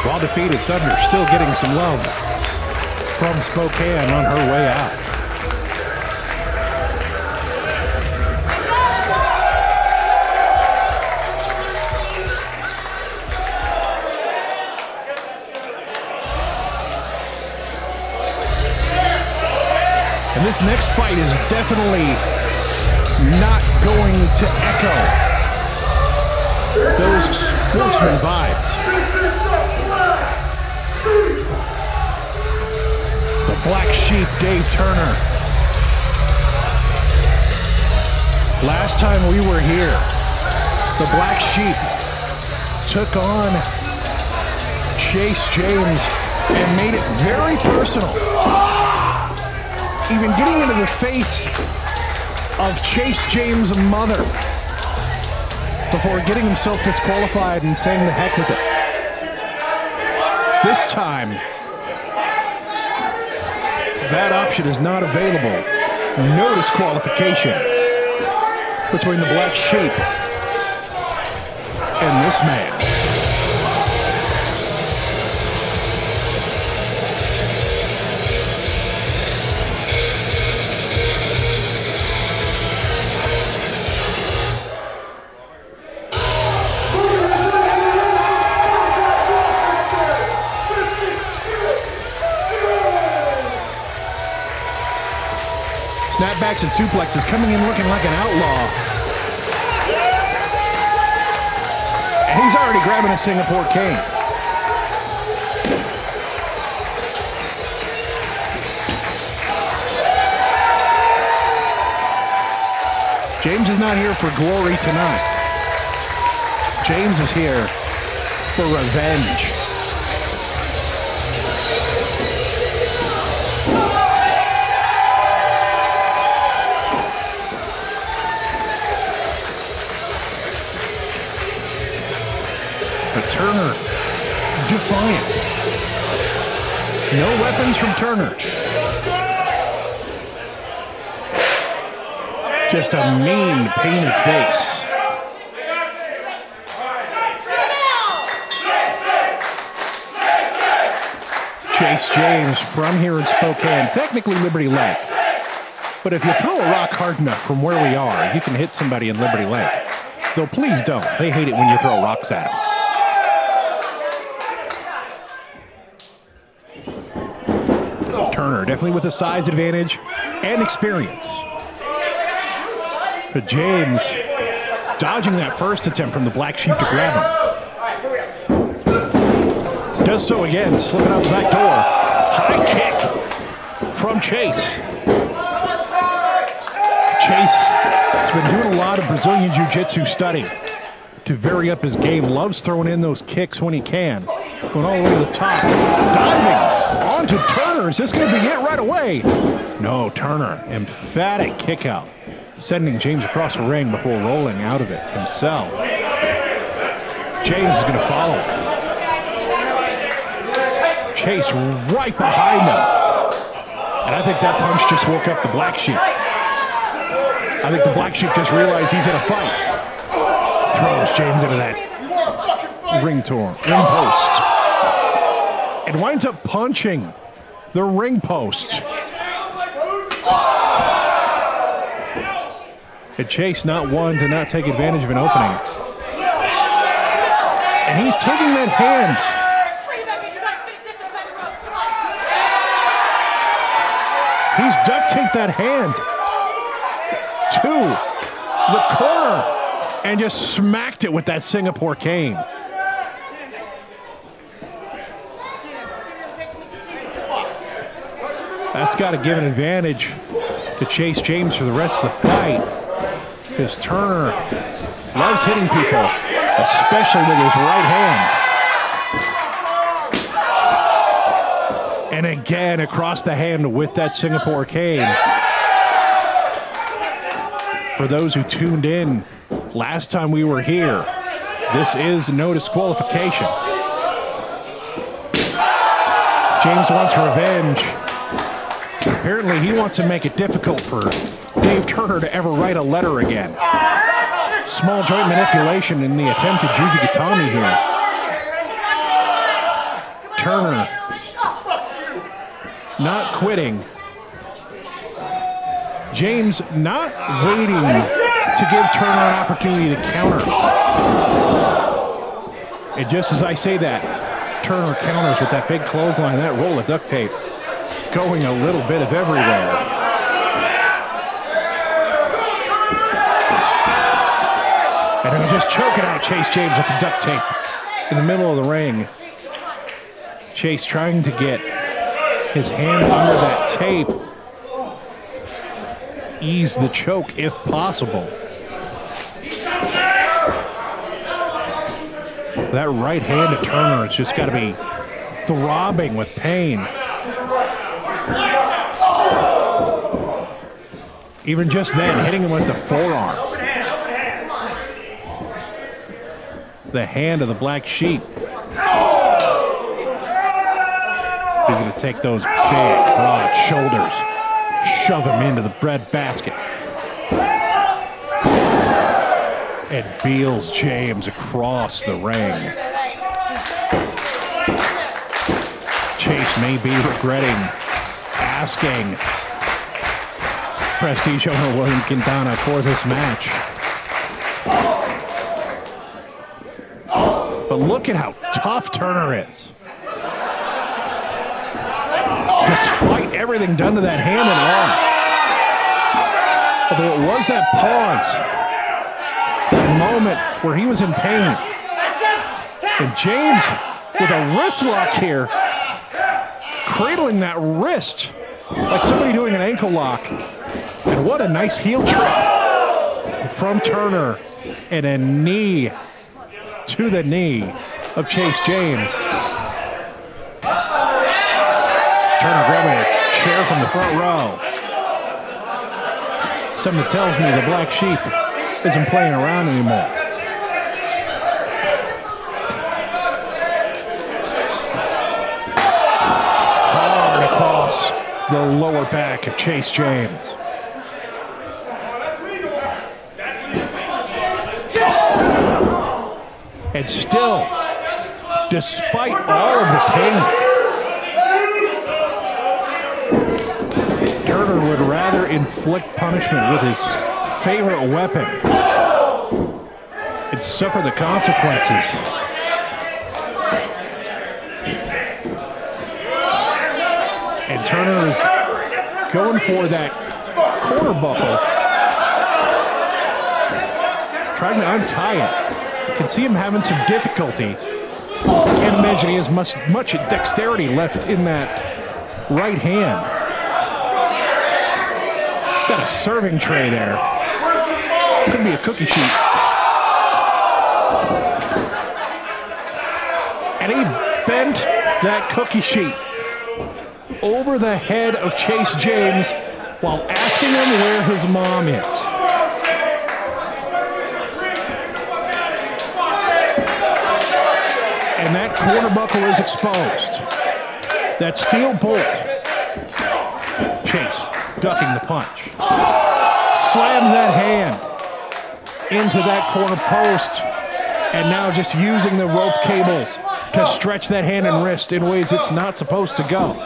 Speaker 1: While defeated, Thunder still getting some love from Spokane on her way out. And this next fight is definitely not going to echo those sportsman vibes. The Black Sheep, Dave Turner. Last time we were here, the Black Sheep took on Chase James and made it very personal. Even getting into the face of Chase James' mother before getting himself disqualified and saying the heck with it. This time, that option is not available. No disqualification between the Black Sheep and this man. Snapbacks and suplexes coming in looking like an outlaw. And he's already grabbing a Singapore cane. James is not here for glory tonight. James is here for revenge. Turner, defiant. No weapons from Turner. Just a mean, painted face. Chase James from here in Spokane, technically Liberty Lake. But if you throw a rock hard enough from where we are, you can hit somebody in Liberty Lake. Though please don't. They hate it when you throw rocks at them. Turner, definitely with a size advantage and experience. But James dodging that first attempt from the Black Sheep to grab him. Does so again, slipping out the back door. High kick from Chase. Chase has been doing a lot of Brazilian Jiu-Jitsu study to vary up his game. Loves throwing in those kicks when he can. Going all the way to the top. Diving onto Turner. Is this going to be it right away? No, Turner. Emphatic kick out. Sending James across the ring before rolling out of it himself. James is going to follow. Chase right behind him. And I think that punch just woke up the Black Sheep. I think the Black Sheep just realized he's in a fight. Throws James into that ring post. And winds up punching the ring post. And Chase not one to not take advantage of an opening. And he's taking that hand. He's duct taped that hand to the corner and just smacked it with that Singapore cane. That's got to give an advantage to Chase James for the rest of the fight. Because Turner loves hitting people, especially with his right hand. And again, across the hand with that Singapore cane. For those who tuned in last time we were here, this is no disqualification. James wants revenge. Apparently, he wants to make it difficult for Dave Turner to ever write a letter again. Small joint manipulation in the attempted Jujigatami here. Turner not quitting. James not waiting to give Turner an opportunity to counter. And just as I say that, Turner counters with that big clothesline, that roll of duct tape, going a little bit of everywhere. And then just choking out Chase James with the duct tape in the middle of the ring. Chase trying to get his hand under that tape. Ease the choke if possible. That right hand of Turner has just got to be throbbing with pain. Even just then, hitting him with the forearm. The hand of the Black Sheep. He's going to take those big, broad shoulders, shove him into the bread basket. And Beals James across the ring. Chase may be regretting asking Prestige owner William Quintana for this match. But look at how tough Turner is. Despite everything done to that hand and arm. Although it was that pause, that moment where he was in pain. And James with a wrist lock here, cradling that wrist like somebody doing an ankle lock. And what a nice heel trip from Turner, and a knee to the knee of Chase James. Turner grabbing a chair from the front row. Something that tells me the Black Sheep isn't playing around anymore. Hard across the lower back of Chase James. And still, despite all of the pain, Turner would rather inflict punishment with his favorite weapon and suffer the consequences. And Turner is going for that corner buckle. Trying to untie it. You can see him having some difficulty. Can't imagine he has much dexterity left in that right hand. He's got a serving tray there. Could be a cookie sheet. And he bent that cookie sheet over the head of Chase James while asking him where his mom is. And that corner buckle is exposed. That steel bolt. Chase ducking the punch. Slams that hand into that corner post. And now just using the rope cables to stretch that hand and wrist in ways it's not supposed to go.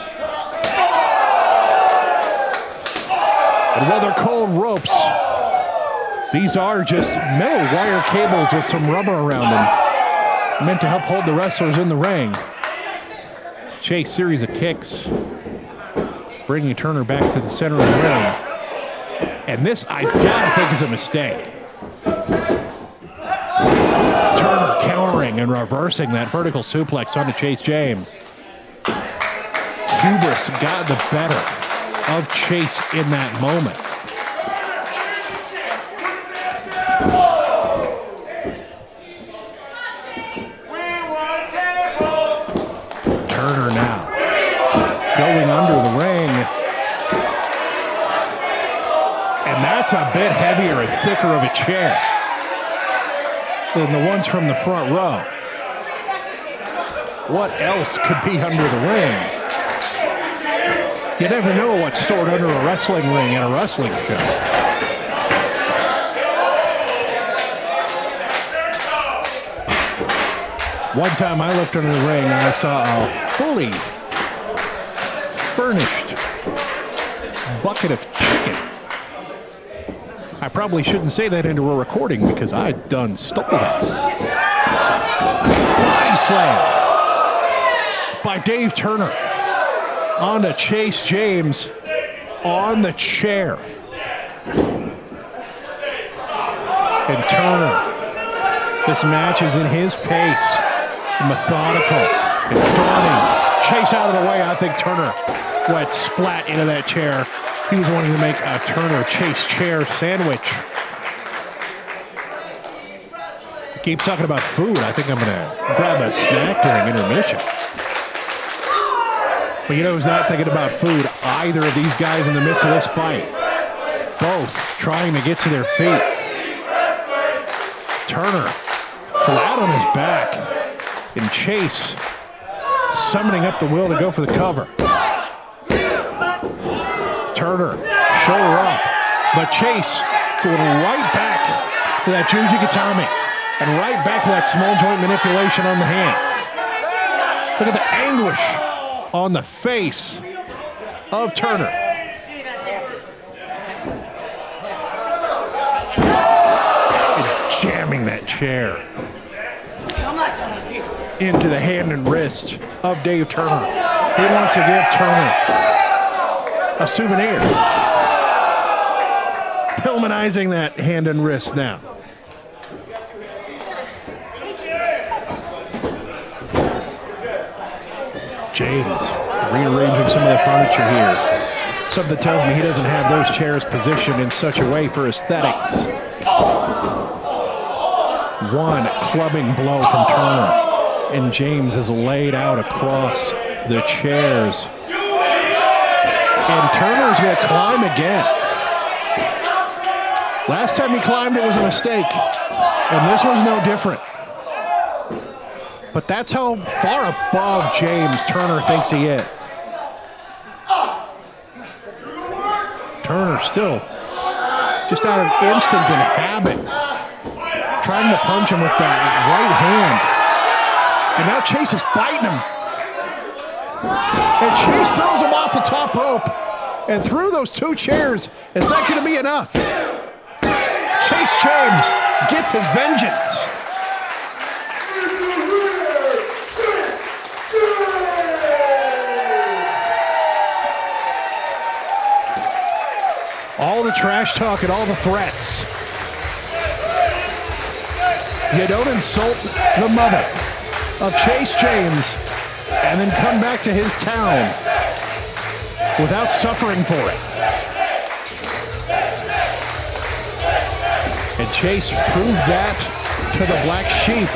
Speaker 1: And while they're called ropes, these are just metal wire cables with some rubber around them, meant to help hold the wrestlers in the ring. Chase series of kicks, bringing Turner back to the center of the ring. And this, I gotta think, is a mistake. Turner countering and reversing that vertical suplex onto Chase James. Hubris got the better of Chase in that moment. Turner now going under the ring. And that's a bit heavier and thicker of a chair than the ones from the front row. What else could be under the ring? You never know what's stored under a wrestling ring at a wrestling show. One time I looked under the ring and I saw a fully furnished bucket of chicken. I probably shouldn't say that into a recording because I done stole that. Body slam by Dave Turner onto Chase James on the chair. And Turner, this match is in his pace, methodical and daunting. Chase out of the way. I think Turner went splat into that chair. He was wanting to make a Turner Chase chair sandwich. Keep talking about food. I think I'm going to grab a snack during intermission. But you know who's not thinking about food? Either of these guys in the midst of this fight. Both trying to get to their feet. Turner flat on his back. And Chase summoning up the will to go for the cover. Turner, shoulder up. But Chase going right back to that Juji Gatame. And right back to that small joint manipulation on the hands. Look at the anguish on the face of Turner. And jamming that chair into the hand and wrist of Dave Turner. He wants to give Turner a souvenir. Pillmanizing that hand and wrist now. James rearranging some of the furniture here. Something tells me he doesn't have those chairs positioned in such a way for aesthetics. One clubbing blow from Turner, and James is laid out across the chairs. And Turner's going to climb again. Last time he climbed, it was a mistake. And this one's no different. But that's how far above James Turner thinks he is. Turner still just out of instinct and habit, trying to punch him with that right hand. And now Chase is biting him. And Chase throws him off the top rope and through those two chairs. Is that going to be enough? Chase James gets his vengeance. the trash talk and all the threats. You don't insult the mother of Chase James and then come back to his town without suffering for it. And Chase proved that to the black sheep.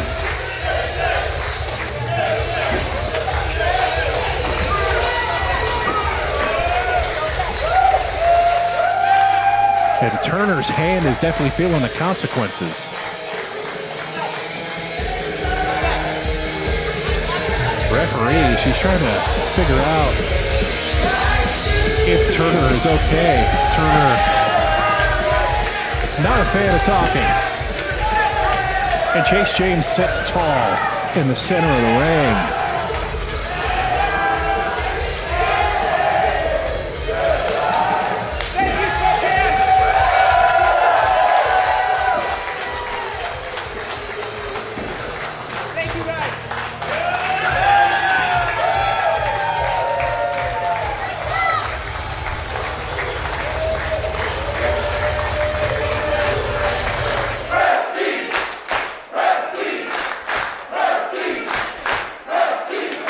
Speaker 1: And Turner's hand is definitely feeling the consequences. Referee, she's trying to figure out if Turner is okay. Turner, not a fan of talking. And Chase James sits tall in the center of the ring.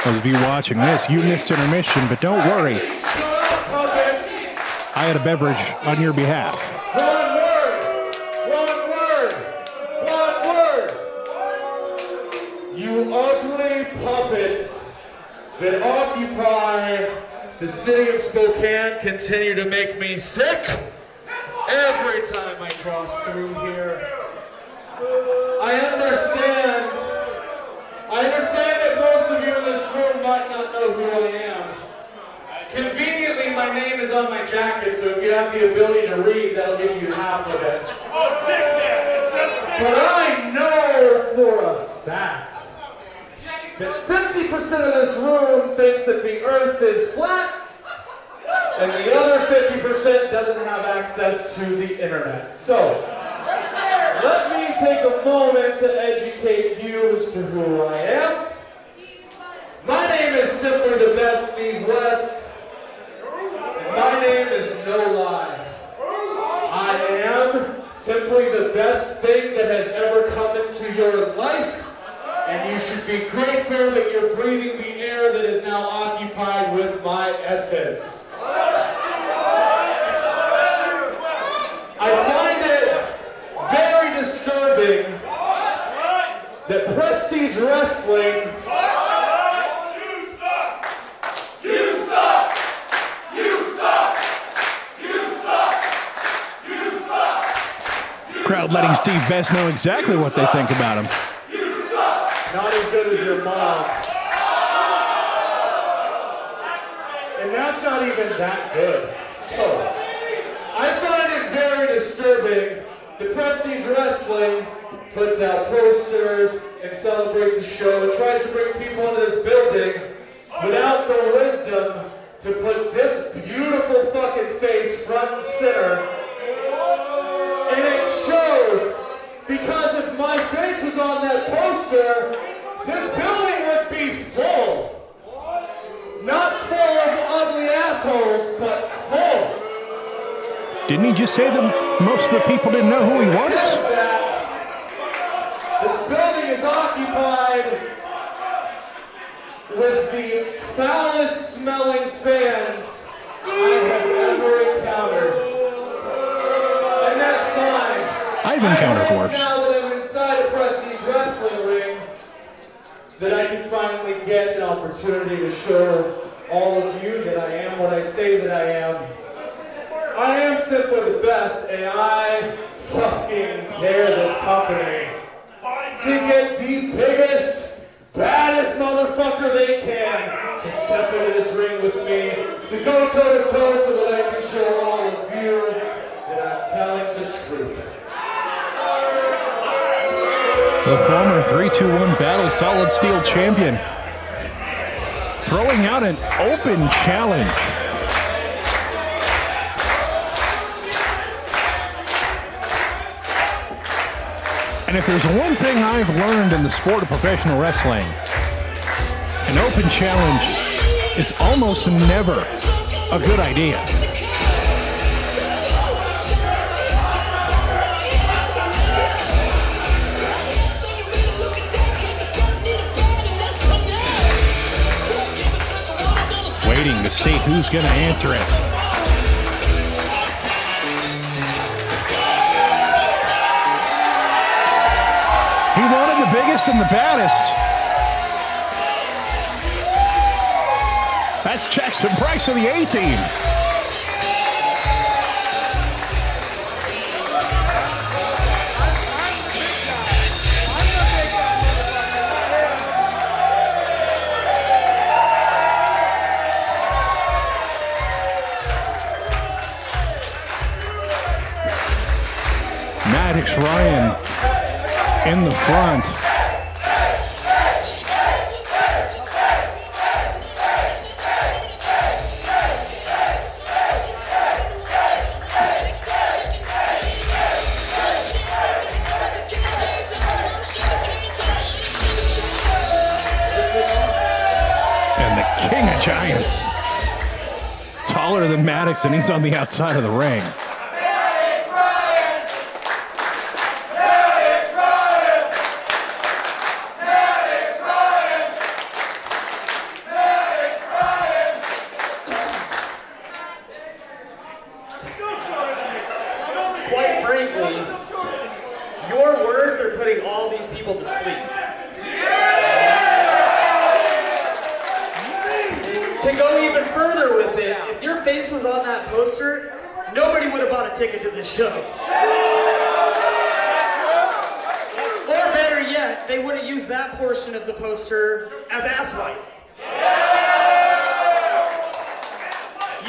Speaker 1: Those of you watching this, you missed intermission, but don't worry. I had a beverage on your behalf.
Speaker 3: One word. You ugly puppets that occupy the city of Spokane continue to make me sick every time I cross through here. I understand that most of you in this room might not know who I am. Conveniently, my name is on my jacket, so if you have the ability to read, that'll give you half of it. But I know for a fact that 50% of this room thinks that the earth is flat, and the other 50% doesn't have access to the internet. So, let me take a moment to educate you as to who I am. My name is simply the best Steve West, and my name is no lie. I am simply the best thing that has ever come into your life, and you should be grateful that you're breathing the air that is now occupied with my essence. I find it very disturbing that prestige wrestling
Speaker 1: Crowd letting Steve Best know exactly what they think about him.
Speaker 3: not as good as your mom. And that's not even that good. So, I find it very disturbing that Prestige Wrestling puts out posters and celebrates a show and tries to bring people into this building without the wisdom to put this beautiful fucking face front and center. And it shows, because if my face was on that poster, this building would be full. Not full of ugly assholes, but full.
Speaker 1: Didn't he just say that most of the people didn't know who he was?
Speaker 3: This building is occupied with the foulest smelling fans I have ever encountered. And that's fine.
Speaker 1: I've encountered worse.
Speaker 3: Now that I'm inside a Prestige Wrestling ring, that I can finally get an opportunity to show all of you that I am what I say that I am. I am simply the best, and I fucking dare this company to get the biggest, baddest motherfucker they can to step into this ring with me, to go toe-to-toe so that I can show all of you that I'm telling the truth.
Speaker 1: The former 3-2-1 Battle Solid Steel champion throwing out an open challenge. And if there's one thing I've learned in the sport of professional wrestling, an open challenge is almost never a good idea. waiting to see who's going to answer it. He wanted the biggest and the baddest. That's Jackson Price of the A-Team. Maddox Ryan in the front. And the king of giants. Taller than Maddox, and he's on the outside of the ring.
Speaker 6: Ticket to the show. Or better yet, they would have used that portion of the poster as asswipe.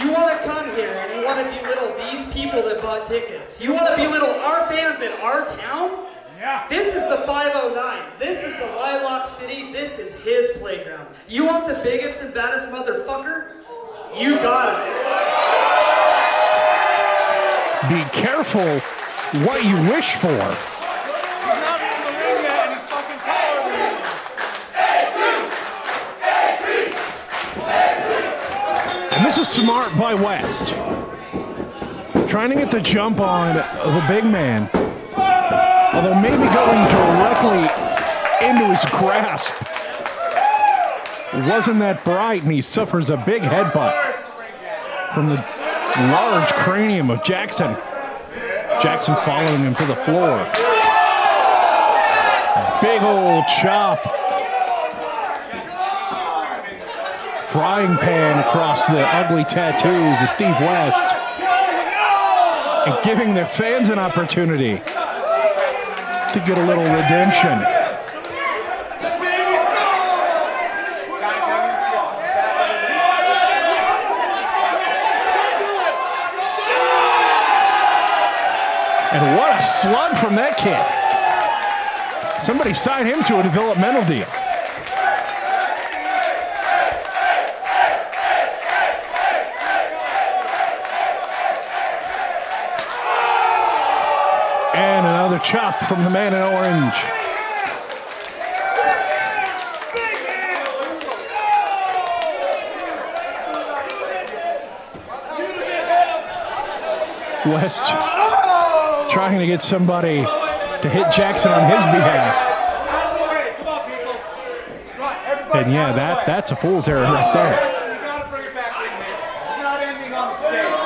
Speaker 6: You want to come here and you want to belittle these people that bought tickets. You want to belittle our fans in our town? Yeah. This is the 509. This is the Lilac City. This is his playground. You want the biggest and baddest motherfucker? You got it.
Speaker 1: Be careful what you wish for. And this is smart by West. Trying to get the jump on the big man. Although maybe going directly into his grasp wasn't that bright, and he suffers a big headbutt from the large cranium of Jackson. Jackson following him to the floor. Big old chop. Frying pan across the ugly tattoos of Steve West. And giving their fans an opportunity to get a little redemption. And what a slug from that kid. Somebody sign him to a developmental deal. And another chop from the man in orange. West trying to get somebody to hit Jackson on his behalf. And yeah, that's a fool's errand right there.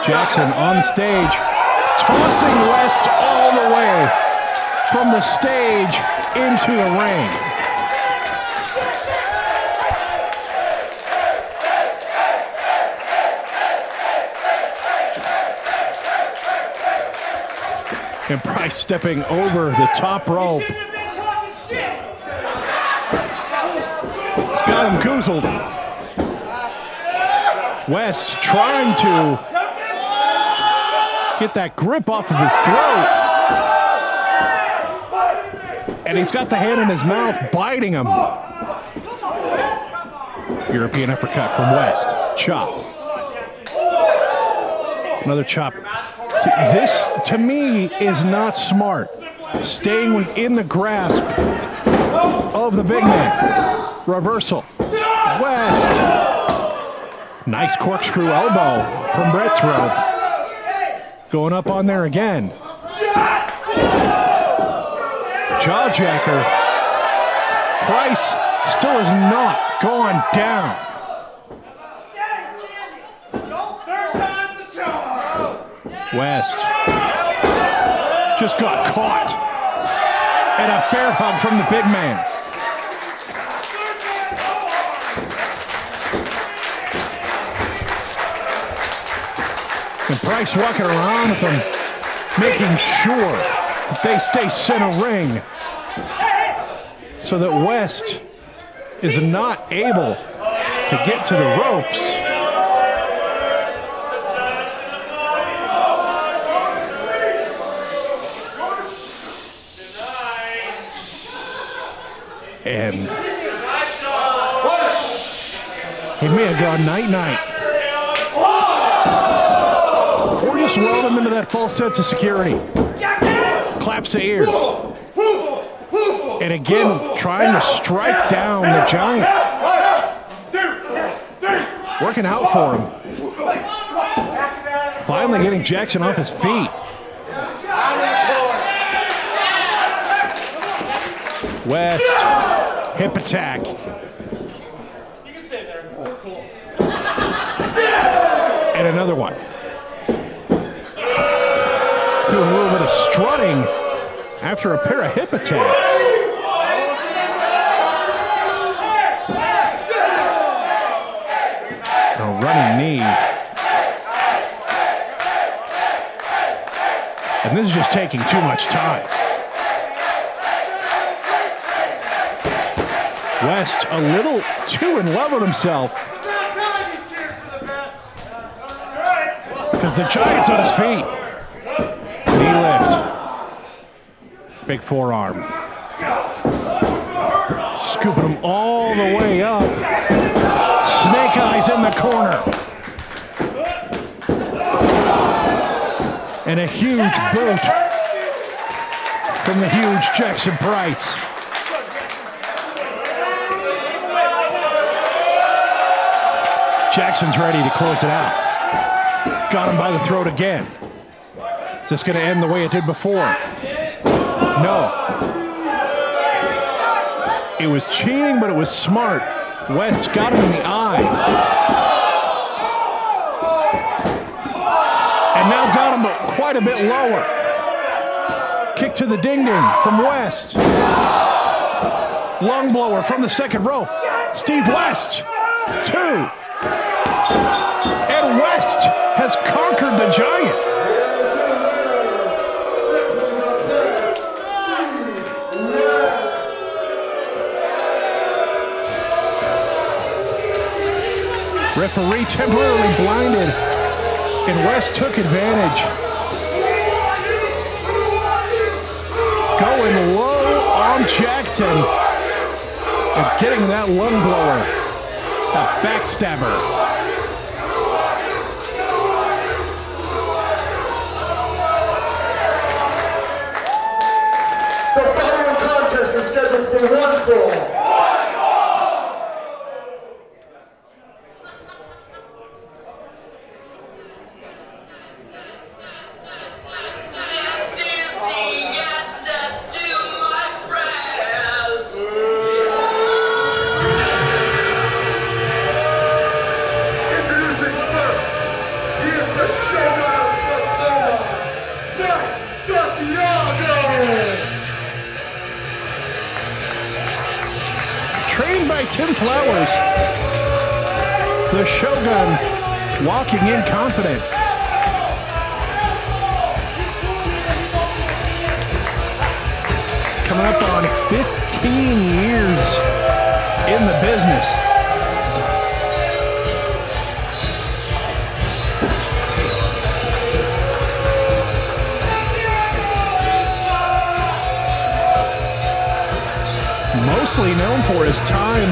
Speaker 1: Jackson on the stage, tossing West all the way from the stage into the ring. And Price stepping over the top rope. He's got him goozled. West trying to get that grip off of his throat. And he's got the hand in his mouth, biting him. European uppercut from West. Chop. Another chop. See, this, to me, is not smart. Staying within the grasp of the big man. Reversal. West. Nice corkscrew elbow from Brett's rope. Going up on there again. Jawjacker. Price still has not gone down. West just got caught. And a bear hug from the big man. And Price walking around with them, making sure that they stay center ring so that West is not able to get to the ropes. And he may have gone night-night. Or just rolled him into that false sense of security. Claps the ears. And again, trying to strike down the Giant. Working out for him. Finally getting Jackson off his feet. West, hip attack.
Speaker 4: You can stay there. Cool.
Speaker 1: And another one. Doing a little bit of strutting after a pair of hip attacks. A running knee. And this is just taking too much time. West a little too in love with himself. Because the Giant's on his feet. Knee lift. Big forearm. Scooping him all the way up. Snake eyes in the corner. And a huge boot from the huge Jackson Price. Jackson's ready to close it out. Got him by the throat again. Is this going to end the way it did before? No. It was cheating, but it was smart. West got him in the eye. And now got him quite a bit lower. Kick to the ding-ding from West. Lung blower from the second rope. Steve West, 2. And West has conquered the Giant. Referee temporarily blinded, and West took advantage. Going low on Jackson and getting that lung blower, that backstabber.
Speaker 3: The following contest is scheduled for one fall. Introducing first, he is the Shogun of Tacoma, Santiago.
Speaker 1: Trained by Tim Flowers, the Shogun walking in confident. Coming up on 15 years in the business. Mostly known for his time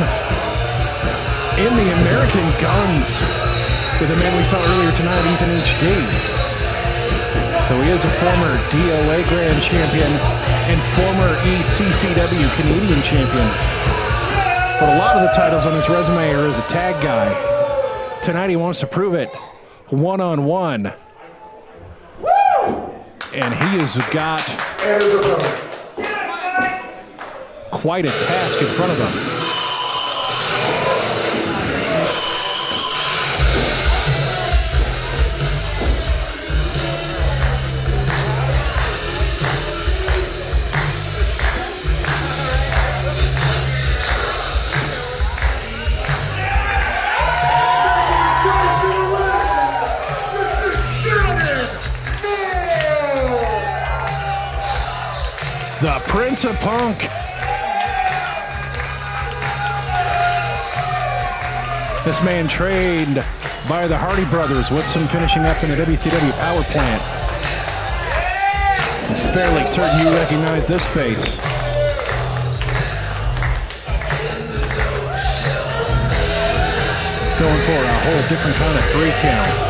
Speaker 1: in the American Guns with the man we saw earlier tonight, Ethan HD. Though he is a former DOA Grand Champion and former ECCW Canadian Champion. But a lot of the titles on his resume are as a tag guy. Tonight he wants to prove it one-on-one. And he has got quite a task in front of him. Prince of Punk. This man trained by the Hardy Brothers with some finishing up in the WCW power plant. I'm fairly certain you recognize this face. Going for a whole different kind of 3 count.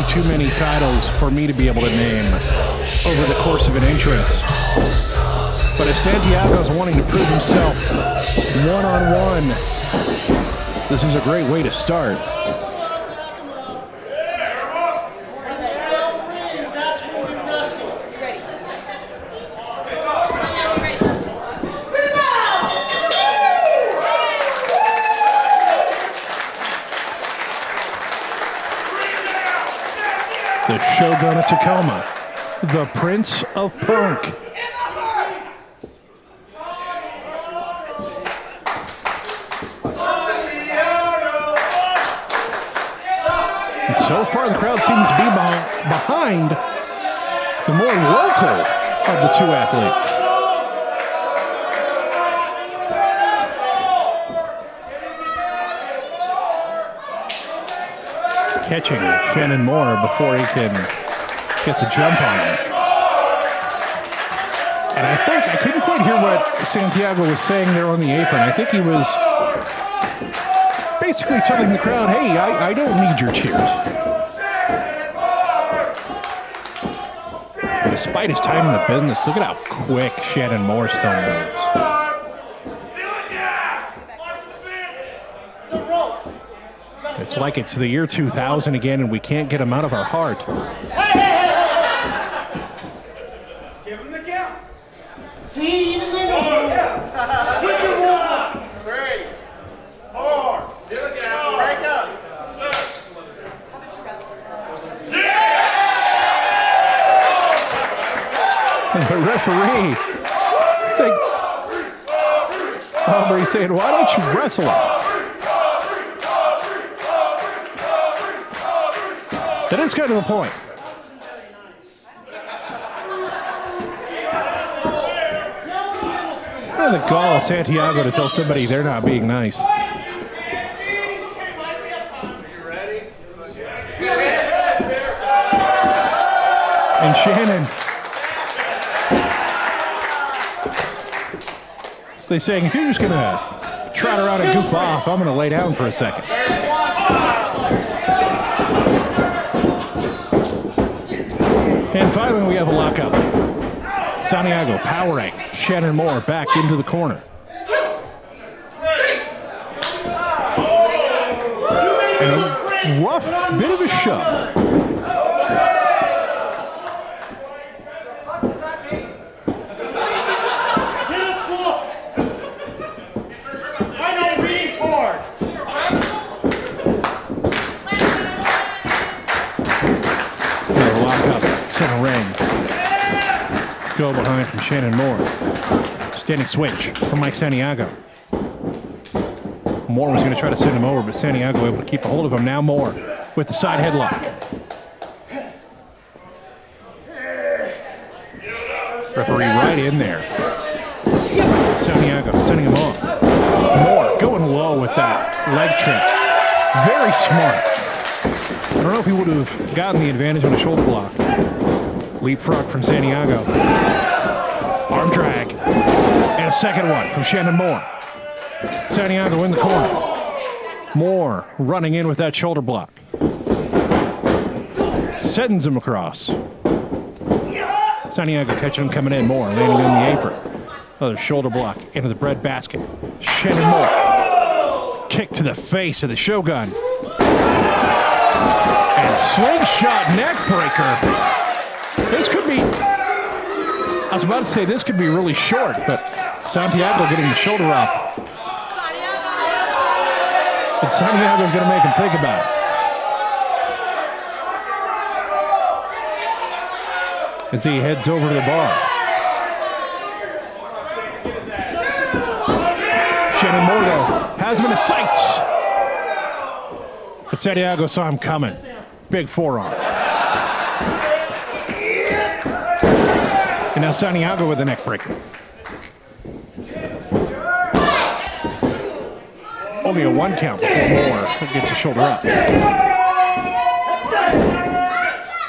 Speaker 1: Too many titles for me to be able to name over the course of an entrance. But if Santiago's wanting to prove himself one-on-one, this is a great way to start. The Shogun of Tacoma, the Prince of Punk. And so far, the crowd seems to be behind the more local of the 2 athletes. Catching Shannon Moore before he can get the jump on him. And I couldn't quite hear what Santiago was saying there on the apron. I think he was basically telling the crowd, hey, I don't need your cheers. And despite his time in the business, look at how quick Shannon Moore still moves. It's like it's the year 2000 again, and we can't get him out of our heart.
Speaker 4: Give him the count.
Speaker 7: See, even they know. Put your one up.
Speaker 4: 3, 4. Do it, guys. Break up.
Speaker 1: And the referee saying, Aubrey saying, why don't you wrestle him? That is kind of the point. Kind of the gall of Santiago to tell somebody they're not being nice. And Shannon. So they're saying, if you're just going to trot around and goof off, I'm going to lay down for a second. And finally, we have a lockup. Santiago powering Shannon Moore back into the corner. And a rough bit of a shove. Center ring. Go behind from Shannon Moore. Standing switch from Mike Santiago. Moore was going to try to send him over, but Santiago able to keep a hold of him. Now Moore with the side headlock. Referee right in there. Santiago sending him off. Moore going low with that leg trip. Very smart. I don't know if he would have gotten the advantage on a shoulder block. Leapfrog from Santiago. Arm drag. And a second one from Shannon Moore. Santiago in the corner. Moore running in with that shoulder block. Sends him across. Santiago catching him coming in. Moore landing on the apron. Another shoulder block into the bread basket. Shannon Moore. Kick to the face of the Shogun. And slingshot neck breaker. This could be, I was about to say this could be really short, but Santiago getting the shoulder up. And Santiago's going to make him think about it. as he heads over to the bar. Shannon Mordo has him in his sights. But Santiago saw him coming. Big forearm. And now Santiago with the neck breaker. Only a 1 count before Moore gets the shoulder up.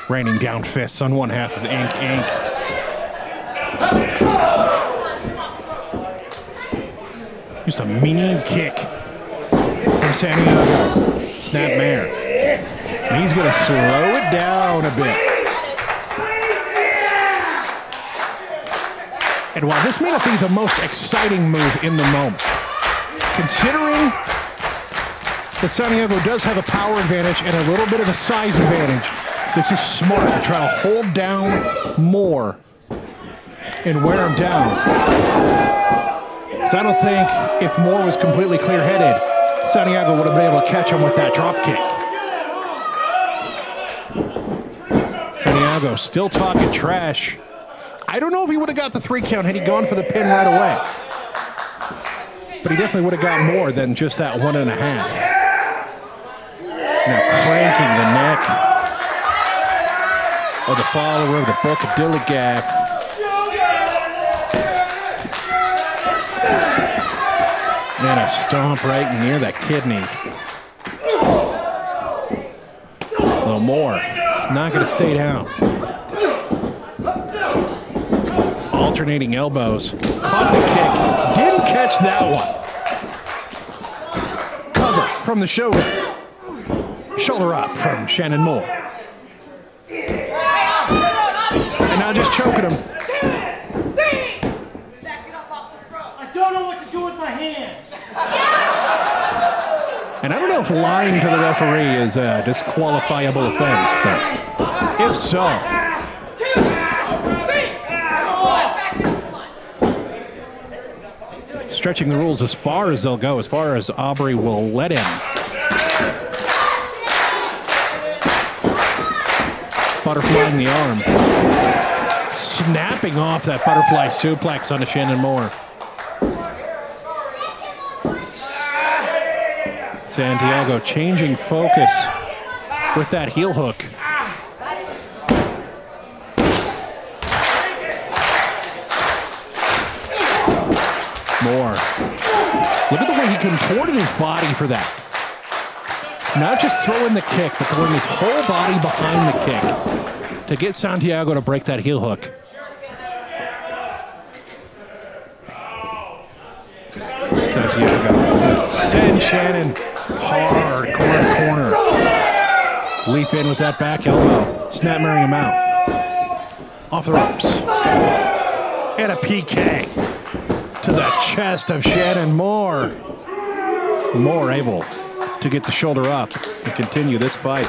Speaker 1: Raining down fists on one half of Inc. Just a mean kick from Santiago. Snapmare. And he's going to slow it down a bit. And while this may not be the most exciting move in the moment, considering that Santiago does have a power advantage and a little bit of a size advantage, this is smart to try to hold down Moore and wear him down. So I don't think if Moore was completely clear-headed, Santiago would have been able to catch him with that drop kick. Santiago still talking trash. I don't know if he would have got the 3 count had he gone for the pin right away. But he definitely would have got more than just that 1.5. Now cranking the neck of the follower of the Book of Dilligaff. And a stomp right near that kidney. A little more. It's not going to stay down. Alternating elbows. Caught the kick. Didn't catch that one. Cover from the shoulder. Shoulder up from Shannon Moore. And now just choking him.
Speaker 7: I don't know what to do with my hands.
Speaker 1: And I don't know if lying to the referee is a disqualifiable offense, but if so, stretching the rules as far as they'll go, as far as Aubrey will let him. Butterflying the arm. Snapping off that butterfly suplex onto Shannon Moore. Santiago changing focus with that heel hook. Moore. Look at the way he contorted his body for that. Not just throwing the kick, but throwing his whole body behind the kick to get Santiago to break that heel hook. Santiago send Shannon hard corner to corner. Leap in with that back elbow. Snapmaring him out. Off the ropes. And a PK to the chest of Shannon Moore. Moore able to get the shoulder up and continue this fight.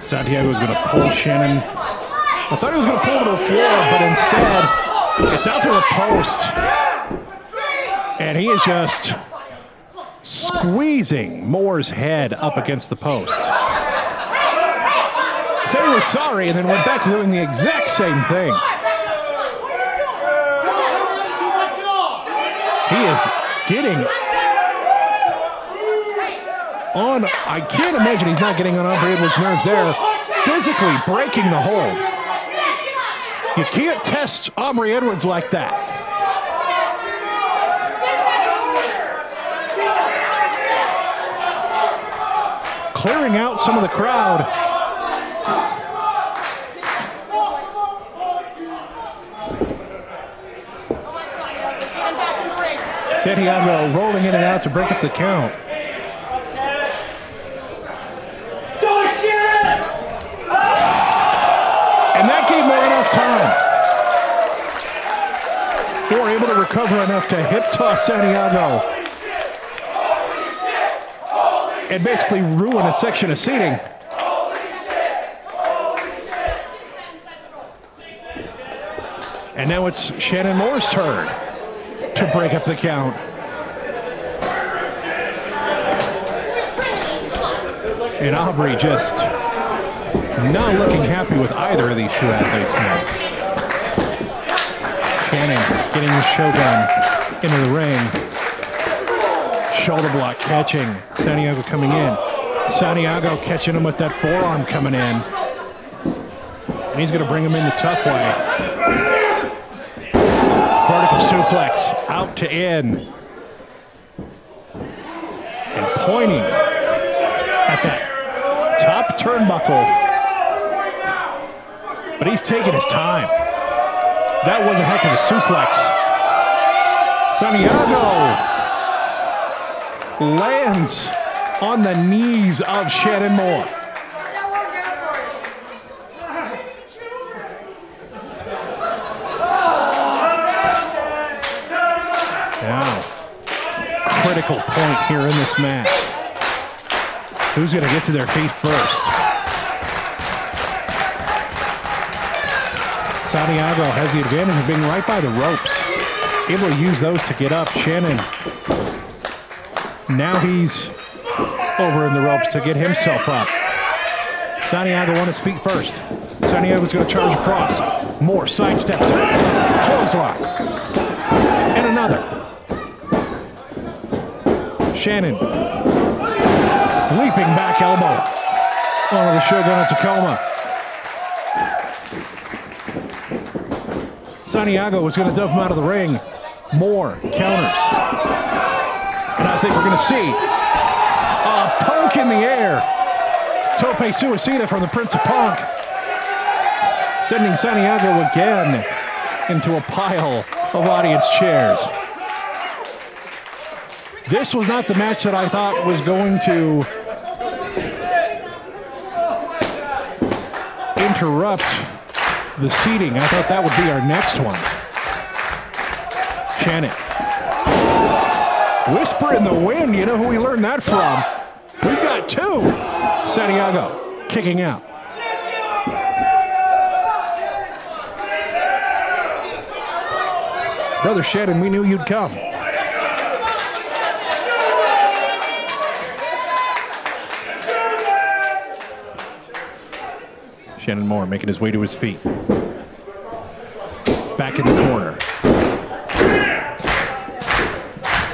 Speaker 1: Santiago's going to pull Shannon. I thought he was going to pull him to the floor, but instead, it's out to the post. And he is just squeezing Moore's head up against the post. Said he was sorry and then went back to doing the exact same thing. He is getting on. I can't imagine he's not getting on Aubrey Edwards' nerves there. Physically breaking the hold. You can't test Aubrey Edwards like that. Clearing out some of the crowd. Santiago rolling in and out to break up the count. And that gave Moore enough time. They were able to recover enough to hip toss Santiago and basically ruin a section of seating. And now it's Shannon Moore's turn to break up the count. And Aubrey just not looking happy with either of these two athletes now. Shannon getting the shogun into the ring. Shoulder block catching. Santiago coming in. Santiago catching him with that forearm coming in. And he's going to bring him in the tough way. Vertical suplex out to in. And pointing at that top turnbuckle. But he's taking his time. That was a heck of a suplex. Santiago lands on the knees of Shannon Moore. Now, critical point here in this match. Who's going to get to their feet first? Santiago has the advantage of being right by the ropes. Able to use those to get up. Shannon, now he's over in the ropes to get himself up. Santiago on his feet first. Santiago's going to charge across. Moore sidesteps him. Clothesline. And another. Shannon leaping back elbow onto the Shogun of Tacoma. Santiago was going to dump him out of the ring. Moore counters. And I think we're going to see a poke in the air. Tope Suicida from the Prince of Punk. Sending Santiago again into a pile of audience chairs. This was not the match that I thought was going to interrupt the seating. I thought that would be our next one. Shannon. Whisper in the wind. You know who we learned that from? We've got two. Santiago kicking out. Brother Shannon, we knew you'd come. Shannon Moore making his way to his feet. Back in the corner.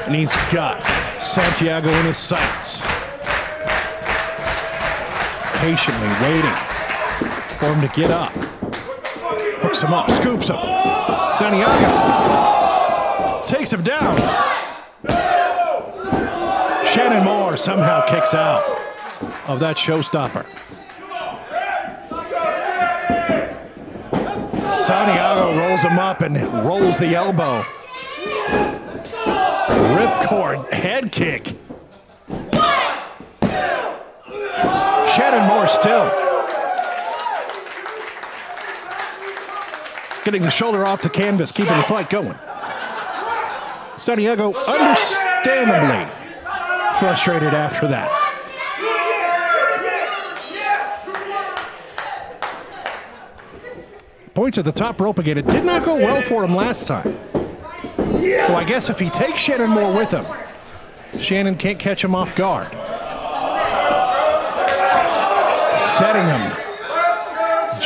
Speaker 1: And he's got Santiago in his sights. Patiently waiting for him to get up. Hooks him up, scoops him. Santiago takes him down. Shannon Moore somehow kicks out of that showstopper. Santiago rolls him up and rolls the elbow. Ripcord head kick. Shannon Moore still getting the shoulder off the canvas, keeping the fight going. Santiago understandably frustrated after that. Points at the top rope again. It did not go well for him last time. So I guess if he takes Shannon Moore with him, Shannon can't catch him off guard. Setting him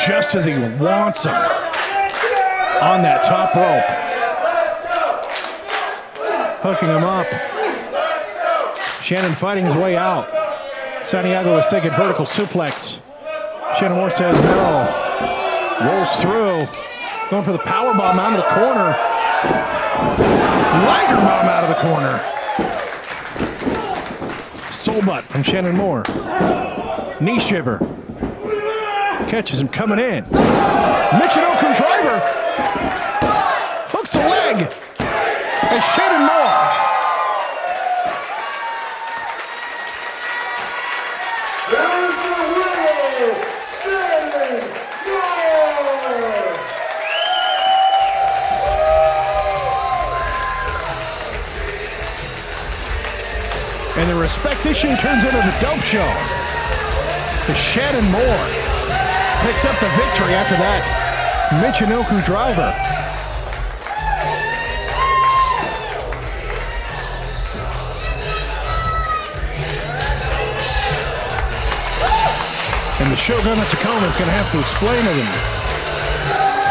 Speaker 1: just as he wants him on that top rope. Hooking him up. Shannon fighting his way out. Santiago is thinking vertical suplex. Shannon Moore says no. Rolls through. Going for the power bomb out of the corner. Liger bomb out of the corner. Soul butt from Shannon Moore. Knee shiver. Catches him coming in. Michinoku driver. Hooks the leg. And Shannon Moore.
Speaker 3: There's the winner, Shannon Moore.
Speaker 1: And the respect issue turns into the dope show. The Shannon Moore picks up the victory after that Michinoku driver. And the Shogun at Tacoma is going to have to explain to them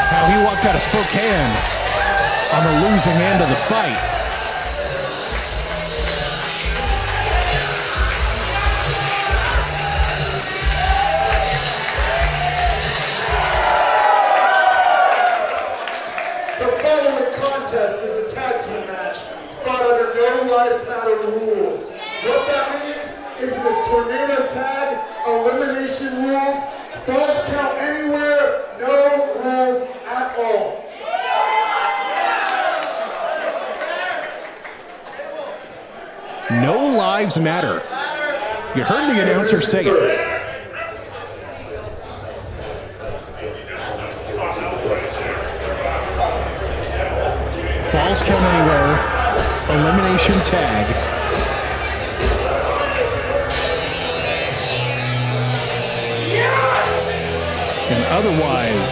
Speaker 1: how he walked out of Spokane on the losing end of the fight.
Speaker 3: The following contest is a tag team match fought under No Lives Matter rules. What that means is this tornado tag, elimination rules, falls count anywhere, no rules at all.
Speaker 1: No lives matter. You heard the announcer say it. Falls count anywhere, elimination tag. And otherwise,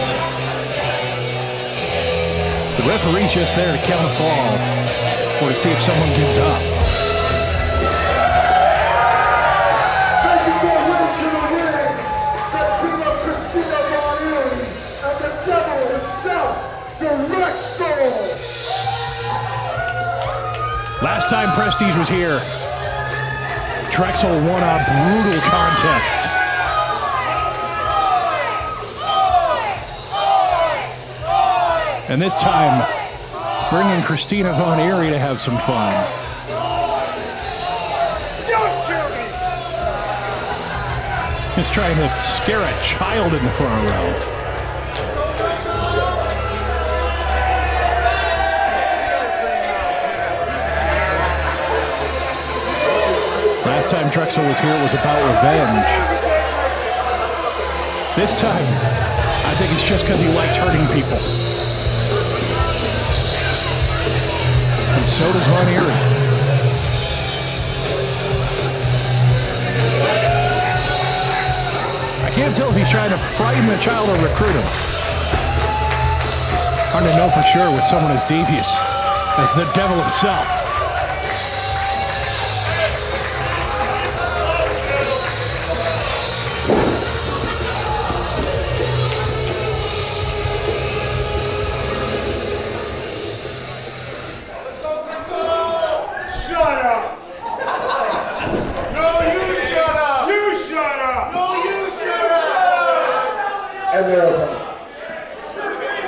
Speaker 1: the referee's just there to count a fall or to see if someone gives up.
Speaker 3: Making their way to the ring, the team of Christina von Eerie and the devil himself, Drexl.
Speaker 1: Last time Prestige was here, Drexl won a brutal contest. And this time, bringing Christina von Eerie to have some fun. Just trying to scare a child in the front row. Last time Drexl was here, it was about revenge. This time, I think it's just because he likes hurting people. And so does Von Eerie. I can't tell if he's trying to frighten the child or recruit him. Hard to know for sure with someone as devious as the devil himself.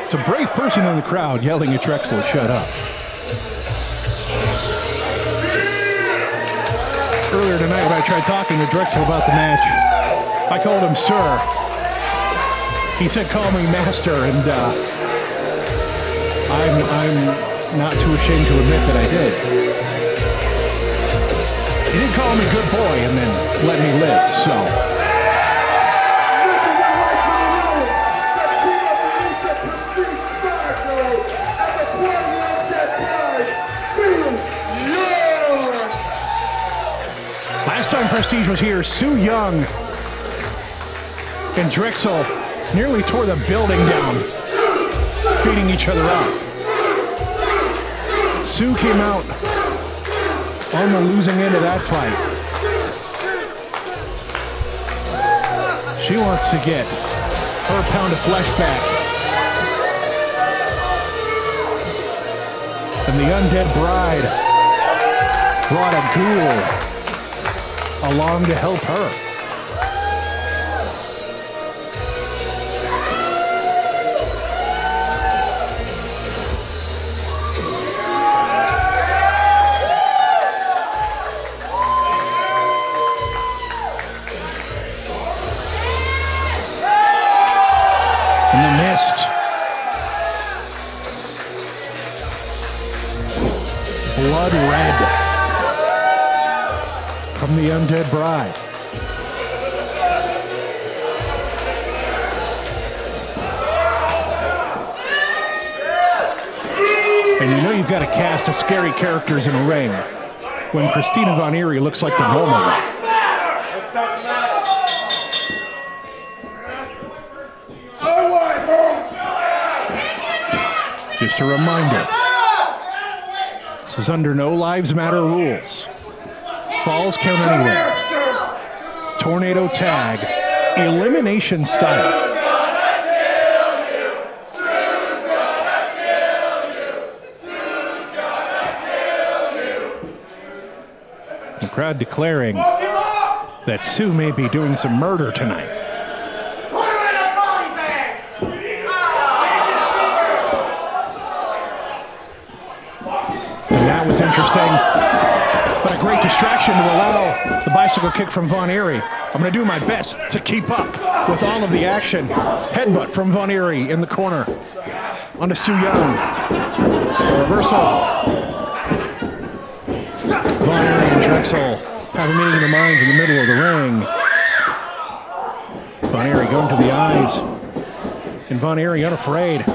Speaker 1: It's a brave person in the crowd yelling at Drexl, shut up. Earlier tonight when I tried talking to Drexl about the match, I called him sir. He said call me master, and I'm not too ashamed to admit that I did. He did call me good boy and then let me live, so... Last time Prestige was here, Su Yung and Drexl nearly tore the building down, beating each other up. Su came out on the losing end of that fight. She wants to get her pound of flesh back. And the undead bride brought a ghoul along to help her. In the mist, blood red from the undead bride. And you know you've got to cast a scary characters in a ring when Christina von Eerie looks like the normal one. Just a reminder, this is under No Lives Matter rules. Falls count anywhere. Tornado tag. elimination style. The crowd declaring that Sue may be doing some murder tonight.
Speaker 7: Put her in a body bag!
Speaker 1: And that was interesting, but a great distraction to allow the bicycle kick from Von Eerie. I'm going to do my best to keep up with all of the action. Headbutt from Von Eerie in the corner onto Sue Young. Reversal. Von Eerie and Drexl have a meeting of the minds in the middle of the ring. Von Eerie going to the eyes. And Von Eerie unafraid,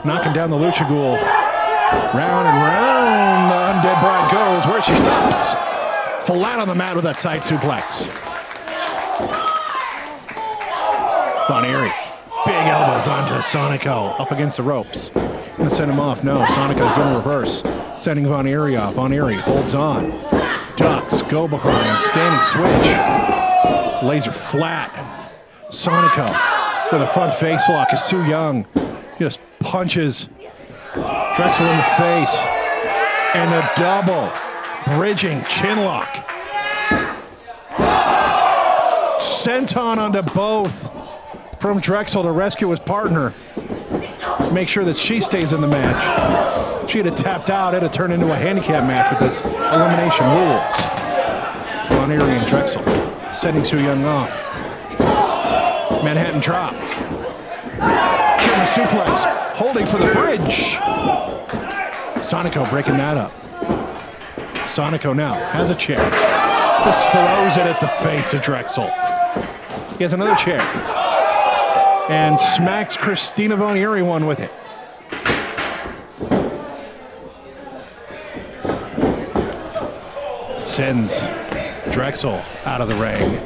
Speaker 1: knocking down the Lucha Ghoul. Round and round the Undead Bride goes, where she stops. Flat on the mat with that side suplex. Von Eerie, big elbows onto Sonico, up against the ropes. Gonna send him off. No, Sonico's gonna reverse, sending Von Eerie off. Von Eerie holds on, ducks, go behind, standing switch, laser flat. Sonico with a front face lock as Sue Young just punches Drexl in the face, and a double bridging chin lock. Senton onto both from Drexl to rescue his partner. Make sure that she stays in the match. If she'd have tapped out, it'd have turned into a handicap match with this elimination rules. Von Eerie and Drexl setting Sue Young off. Manhattan drop. German suplex, holding for the bridge. Sonico breaking that up. Sonico now has a chair. Just throws it at the face of Drexl. He has another chair. And smacks Christina Von Eerie one with it. Sends Drexl out of the ring.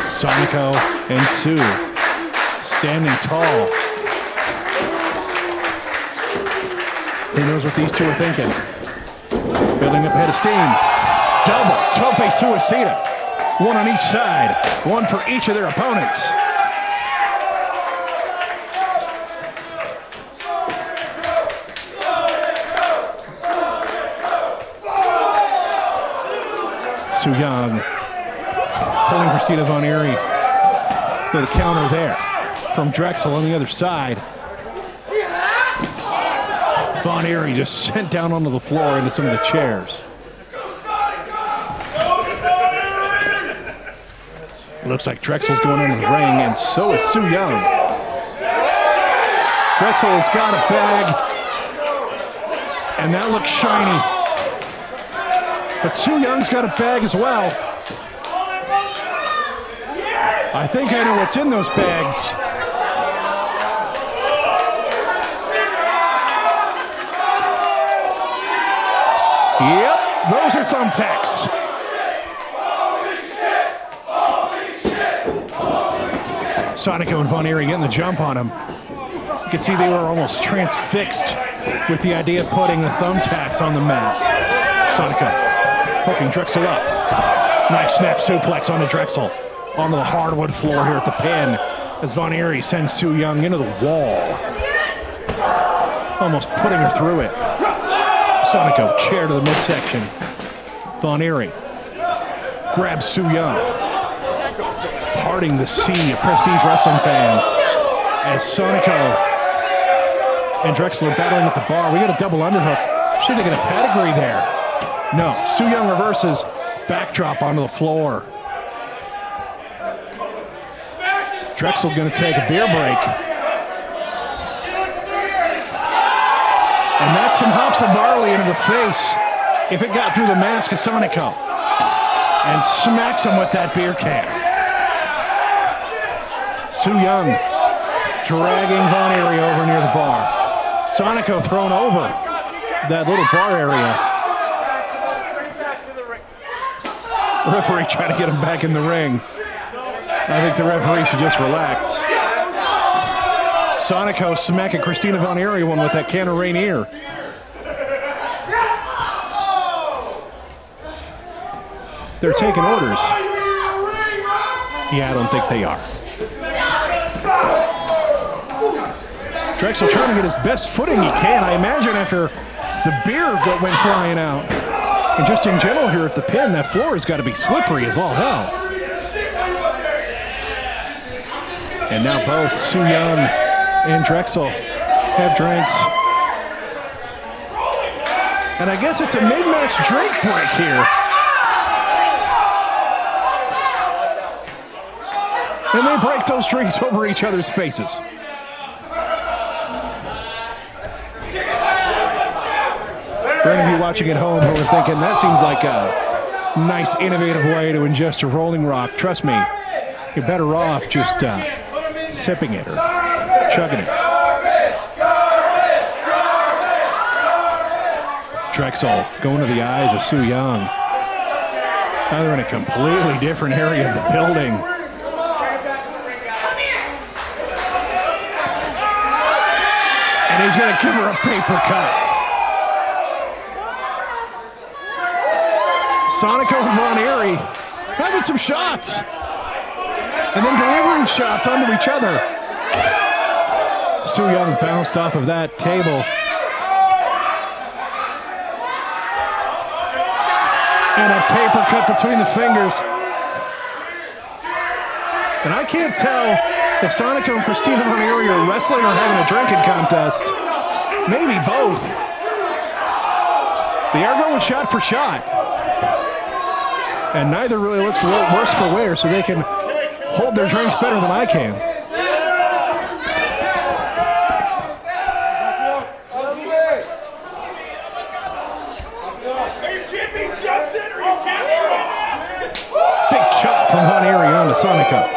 Speaker 1: Sonico and Sue standing tall. Who knows what these two are thinking? Building up a head of steam. Double tope suicida. One on each side. One for each of their opponents. Sue Young pulling Christina Von Eerie to the counter there from Drexl on the other side. Von Eerie just sent down onto the floor into some of the chairs. Looks like Drexl's going into the ring, and so is Sue Young. Drexl has got a bag, and that looks shiny. But Sue Young's got a bag as well. I think I know what's in those bags. Yep, those are thumbtacks. Sonico and Von Eerie getting the jump on him. You can see they were almost transfixed with the idea of putting the thumbtacks on the mat. Sonico hooking Drexl up. Nice snap suplex onto Drexl. Onto the hardwood floor here at the pin as Von Eerie sends Sue Young into the wall. Almost putting her through it. Sonico, chair to the midsection. Von Eerie grabs Sue Young, parting the sea of Prestige Wrestling fans as Sonico and Drexl are battling at the bar. We got a double underhook. Should they get a pedigree there? No. Sue Young reverses, backdrop onto the floor. Drexl going to take a beer break. And that's some hops of barley into the face if it got through the mask of Sonico. And smacks him with that beer can. Sue Young dragging Von Eerie over near the bar. Sonico thrown over that little bar area. Referee trying to get him back in the ring. I think the referee should just relax. Sonico smacking Christina Von Eerie one with that can of Rainier. They're taking orders. Yeah, I don't think they are. Drexl trying to get his best footing he can. I imagine after the beer went flying out. And just in general here at the pin, that floor has got to be slippery as all hell. And now both Su Yung and Drexl have drinks. And I guess it's a mid-match drink break here. And they break those drinks over each other's faces. For any of you watching at home who are thinking, that seems like a nice, innovative way to ingest a Rolling Rock, trust me, you're better off just sipping it or chugging it. Drexl going to the eyes of Su Yung. Now they're in a completely different area of the building. And he's going to give her a paper cut. Sonico and Von Eerie having some shots. And then delivering shots onto each other. Su Yung bounced off of that table. And a paper cut between the fingers. And I can't tell if Sonico and Christina Von Eerie are wrestling or having a drinking contest. Maybe both. They are going shot for shot. And neither really looks a little worse for wear, so they can hold their drinks better than I can. Big chop from Von Eerie on to Sonico.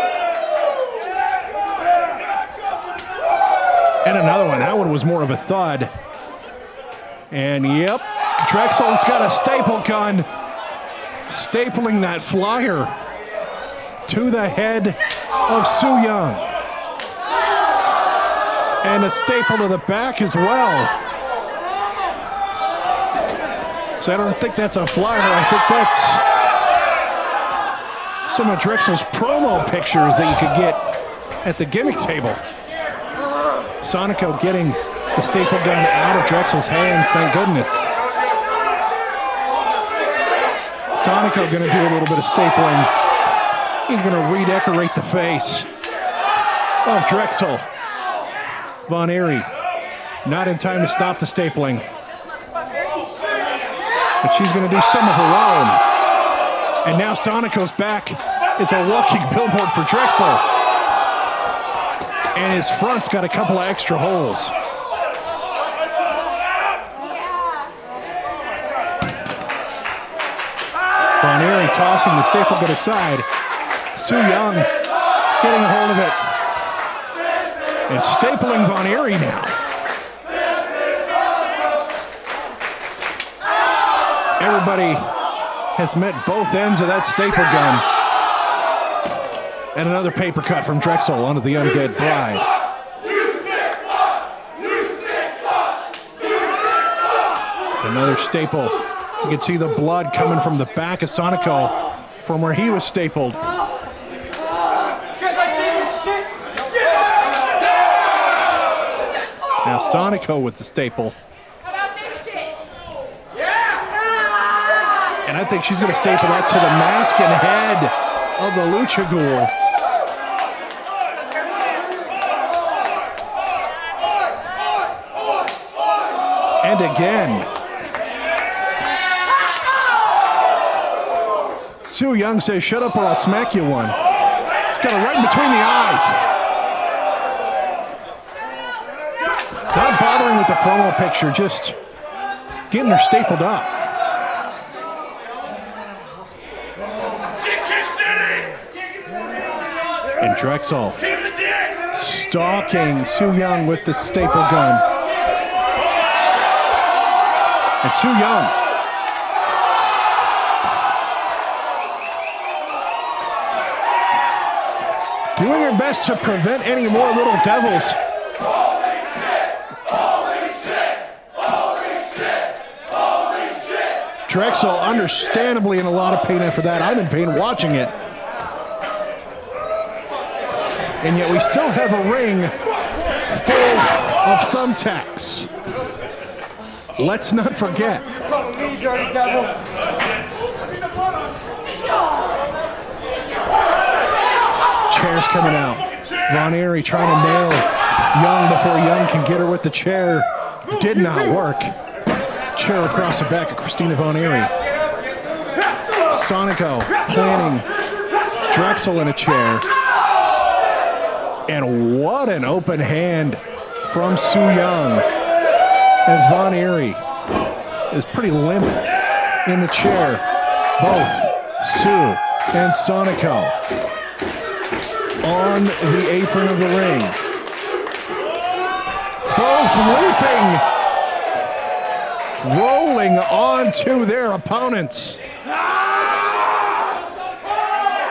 Speaker 1: And another one. That one was more of a thud. And yep, Drexl's got a staple gun. Stapling that flyer to the head of Su Yung. And a staple to the back as well. So I don't think that's a flyer. I think that's some of Drexl's promo pictures that you could get at the gimmick table. Sonico getting the staple gun out of Drexl's hands, thank goodness. Sonico going to do a little bit of stapling. He's going to redecorate the face of Drexl. Von Eerie not in time to stop the stapling. But she's going to do some of her own. And now Sonico's back is a walking billboard for Drexl. And his front's got a couple of extra holes. Von Eerie tossing the staple gun aside. Su Yung getting a hold of it. And stapling Von Eerie now. Everybody has met both ends of that staple gun. And another paper cut from Drexl onto the undead bride. Another staple. You can see the blood coming from the back of Sonico from where he was stapled. Now Sonico with the staple. And I think she's going to staple that to the mask and head of the Lucha Ghoul. And again. Su Yung says, shut up or I'll smack you one. She's got it right in between the eyes. Not bothering with the promo picture, just getting her stapled up. And Drexl stalking Su Yung with the staple gun. And Su Yung doing her best to prevent any more little devils. Drexl understandably in a lot of pain after that. I'm in pain watching it. And yet we still have a ring full of thumbtacks. Let's not forget. Chair's coming out. Von Eerie trying to nail Young before Young can get her with the chair. Did not work. Chair across the back of Christina Von Eerie. Sonico planning Drexl in a chair. And what an open hand from Su Yung as Von Eerie is pretty limp in the chair. Both Su and Sonico on the apron of the ring. Both leaping, rolling onto their opponents.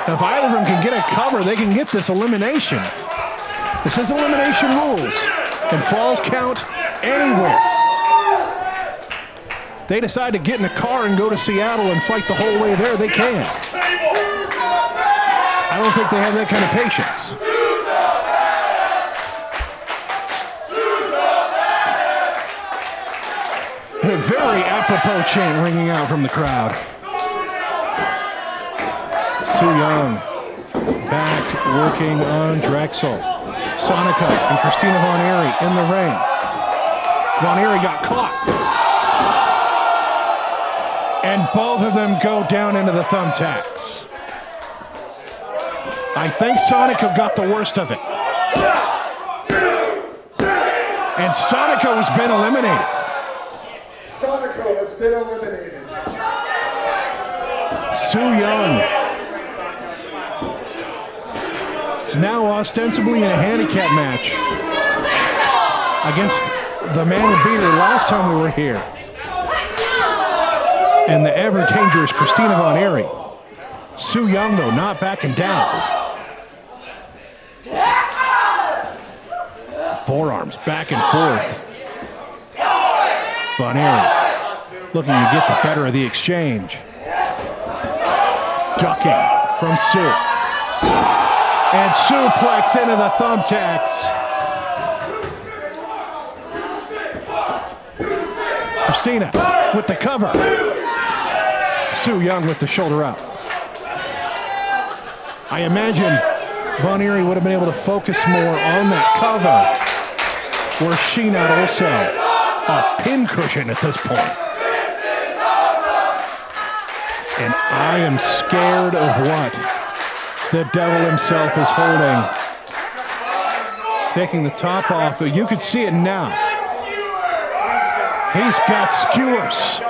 Speaker 1: If either of them can get a cover, they can get this elimination. This is elimination rules, and falls count anywhere. They decide to get in a car and go to Seattle and fight the whole way there, they can. I don't think they have that kind of patience. A very apropos chant ringing out from the crowd. Su Yung back working on Drexl. Sonico and Christina Von Eerie in the ring. Von Eerie got caught. And both of them go down into the thumbtacks. I think Sonico got the worst of it. And Sonico has been eliminated.
Speaker 3: Sonico has been eliminated.
Speaker 1: Su Yung is now ostensibly in a handicap match against the man who beat her last time we were here. And the ever-dangerous Christina Von Eerie. Su Yung, though, not backing down. Forearms back and forth. Von Eerie looking to get the better of the exchange. Ducking from Su. And suplex into the thumbtacks. Christina with the cover. Su Yung with the shoulder up. I imagine Von Eerie would have been able to focus more on that cover. Or she not also a pincushion at this point. And I am scared of what the devil himself is holding. Taking the top off, you can see it now. He's got skewers.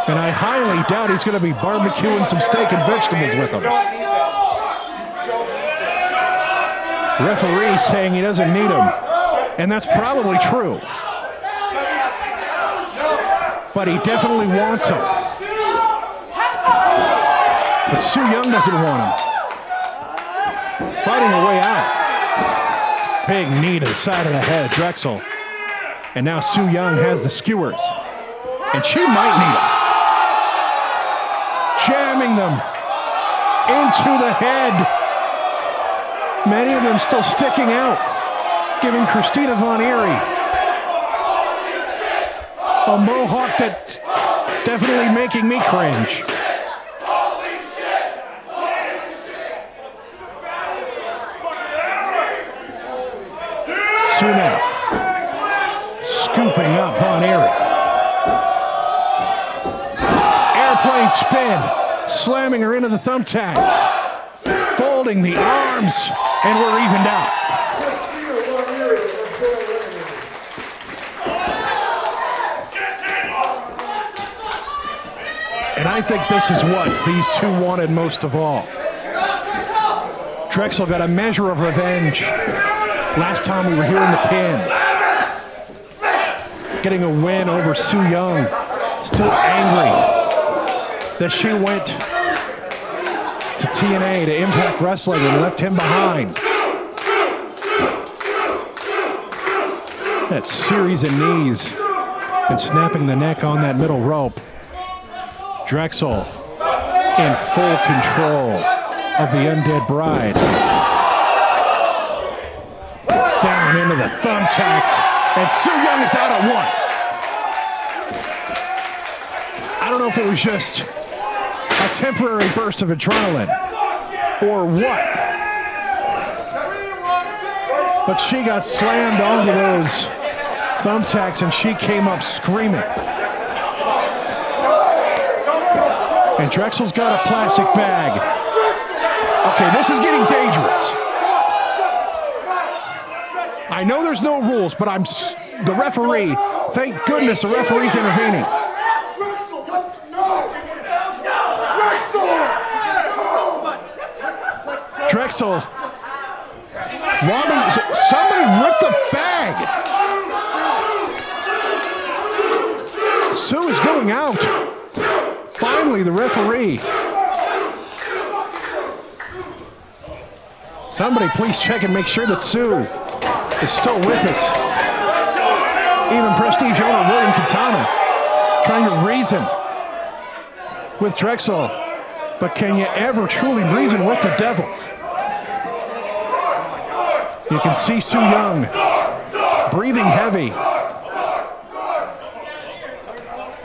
Speaker 1: And I highly doubt he's going to be barbecuing some steak and vegetables with him. Referee saying he doesn't need him. And that's probably true. But he definitely wants him. But Su Yung doesn't want him. Fighting her way out. Big knee to the side of the head, Drexl. And now Su Yung has the skewers. And she might need him. Jamming them into the head. Many of them still sticking out. Giving Christina Von Eerie a mohawk that's definitely making me cringe. Suna scooping up Von Eerie. Airplane spin, slamming her into the thumbtacks. Folding the arms, and we're evened out. And I think this is what these two wanted most of all. Drexl got a measure of revenge last time we were here in the pin. Getting a win over Su Yung. Still angry that she went to TNA, to Impact Wrestling, and left him behind. That series of knees and snapping the neck on that middle rope. Drexl in full control of the undead bride. Down into the thumbtacks, and Su Yung is out at 1. I don't know if it was just a temporary burst of adrenaline or what, but she got slammed onto those thumbtacks and she came up screaming. And Drexl's got a plastic bag. Okay, this is getting dangerous. I know there's no rules, but the referee, thank goodness the referee's intervening. Drexl robbing, somebody ripped the bag. Su is going out. Finally, the referee. Somebody please check and make sure that Su is still with us. Even Prestige owner William Katana trying to reason with Drexl. But can you ever truly reason with the devil? You can see Su Yung breathing heavy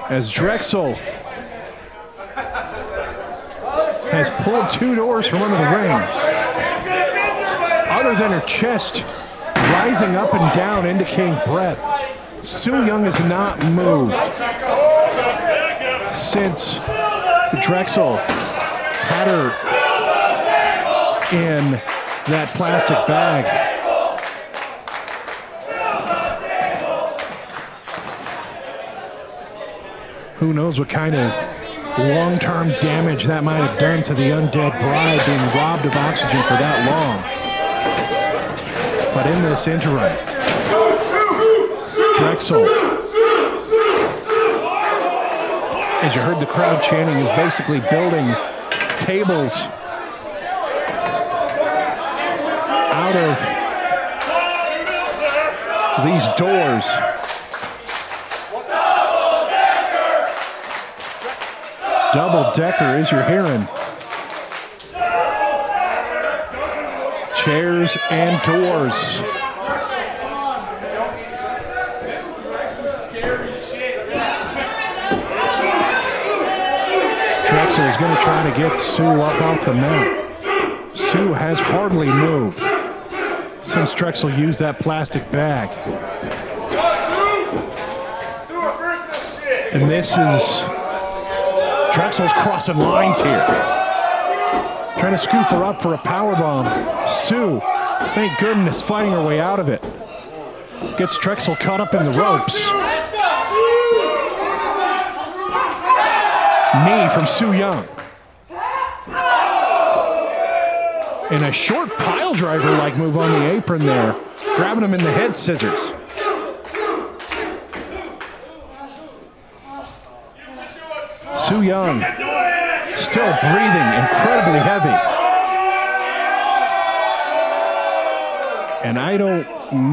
Speaker 1: as Drexl has pulled 2 doors from under the ring. Other than her chest rising up and down, indicating breath, Su Yung has not moved since Drexl had her in that plastic bag. Who knows what kind of long-term damage that might have done to the undead bride being robbed of oxygen for that long. But in this interim, Drexl, as you heard the crowd chanting, is basically building tables out of these doors. Double decker, as you're hearing. Chairs and doors. Drexl is going to try to get Su up off the mat. Su has hardly moved since Drexl used that plastic bag. And this is Drexl's crossing lines here. Trying to scoop her up for a powerbomb. Su, thank goodness, fighting her way out of it. Gets Drexl caught up in the ropes. Knee from Su Yung. And a short pile driver-like move on the apron there. Grabbing him in the head scissors. Su Yung still breathing incredibly heavy. And I don't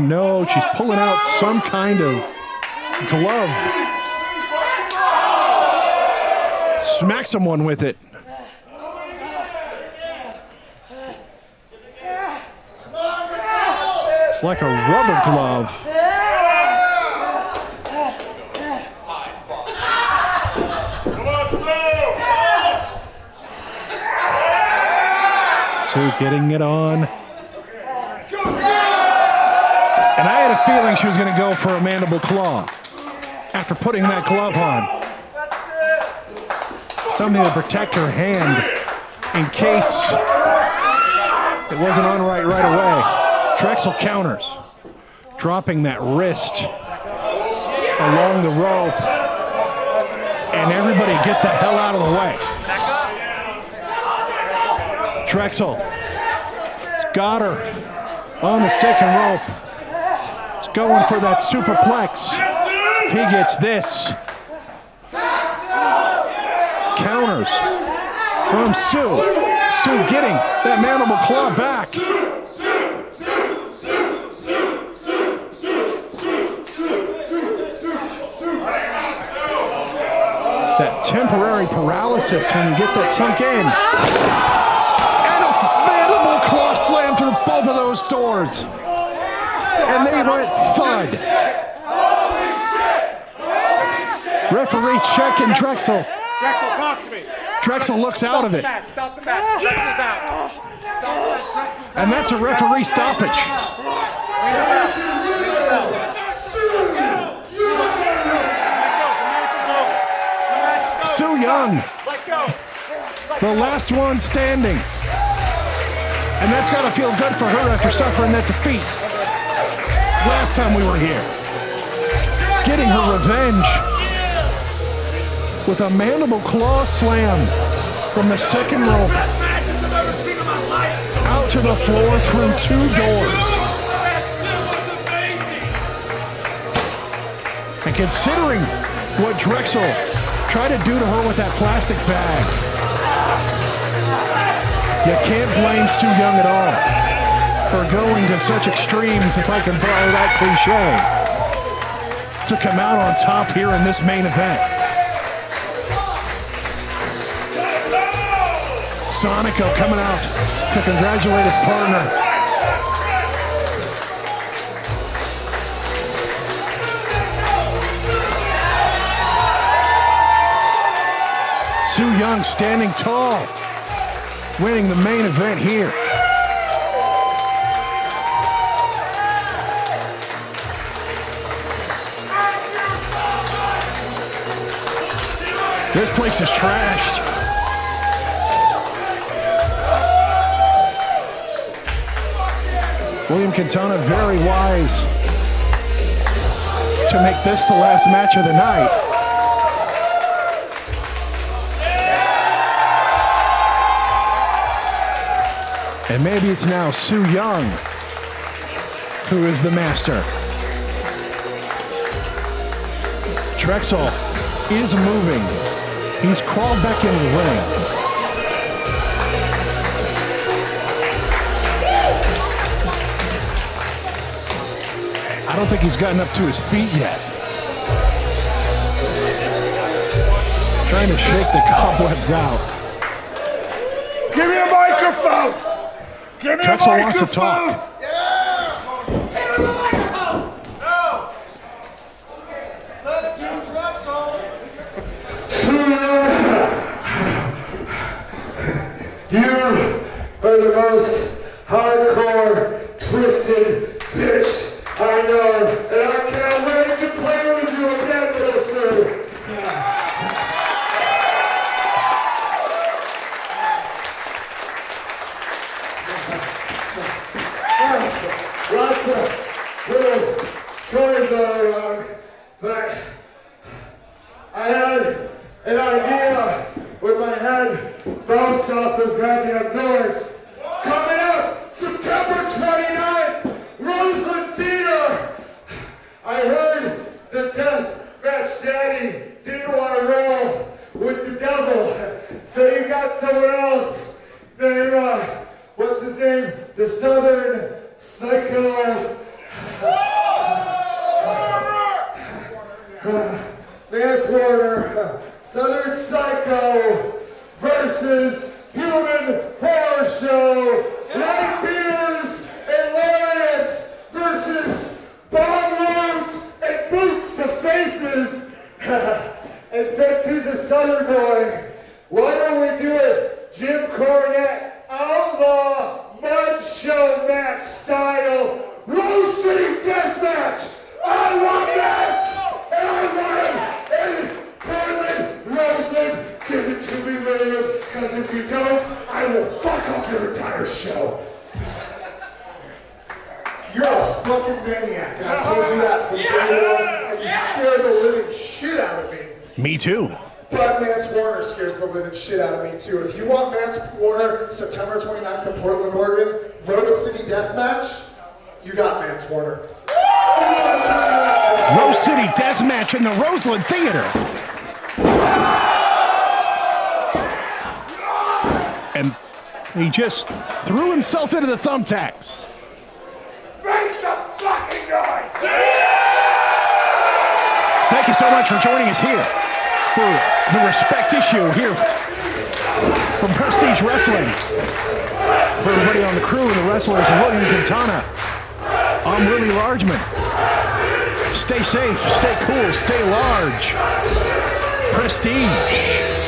Speaker 1: know, she's pulling out some kind of glove. Smack someone with it. It's like a rubber glove. Su getting it on. And I had a feeling she was going to go for a mandible claw after putting that glove on. Something to protect her hand in case it wasn't on right away. Drexl counters, dropping that wrist along the rope. And everybody get the hell out of the way. Drexl has got her on the second rope. He's going for that superplex. If he gets this. Counters from Su. Su getting that mandible claw back. That temporary paralysis when you get that sunk in. And a both of those doors. And they went thud. Referee checking Drexl.
Speaker 4: Drexl, talk to me.
Speaker 1: Drexl looks out of it.
Speaker 4: Stop the match. Drexl's out.
Speaker 1: And that's a referee stoppage. Su Yung, the last one standing. And that's got to feel good for her after suffering that defeat last time we were here. Getting her revenge with a mandible claw slam from the second rope out to the floor through 2 doors. And considering what Drexl tried to do to her with that plastic bag, you can't blame Su Yung at all for going to such extremes, if I can borrow that cliche, to come out on top here in this main event. Sonico coming out to congratulate his partner. Su Yung standing tall, winning the main event here. This place is trashed. William Quintana very wise to make this the last match of the night. And maybe it's now Su Yung who is the master. Drexl is moving. He's crawled back in the ring. I don't think he's gotten up to his feet yet. Trying to shake the cobwebs out.
Speaker 4: Give me a microphone. Give me
Speaker 1: Drexl
Speaker 4: a microphone.
Speaker 1: wants to talk.
Speaker 3: You are the most hardcore, twisted bitch I know, and I can't wait to play with you again, little sir. Lots of little toys all around, but I had an idea when my head bounced off those goddamn doors. Coming up, September 29th, Roseland Theater. I heard the Death Match Daddy didn't want to roll with the devil, so you got someone else named, what's his name? The Southern Psycho. Vance Warner, Southern Psycho versus Human Horror Show. Light beers and lariats versus bomb loads and boots to faces. And since he's a Southern boy, why don't we do it Jim Cornette Outlaw Mud Show match style Rose City Death Match? I want that! And I want it! And Portland, Roseland, give it to me, William, because if you don't, I will fuck up your entire show. You're a fucking maniac, and I told you that from day one, and you scared the living shit out of me.
Speaker 1: Me too.
Speaker 3: But Vance Warner scares the living shit out of me too. If you want Vance Warner, September 29th in Portland, Oregon, Rose City Deathmatch, you got Vance Warner.
Speaker 1: Rose City Deathmatch in the Roseland Theater. And he just threw himself into the thumbtacks.
Speaker 4: Make some fucking noise.
Speaker 1: Thank you so much for joining us here for the respect issue here from Prestige Wrestling. For everybody on the crew and the wrestlers, William Quintana. I'm Willie Largeman. Stay safe, stay cool, stay large. Prestige.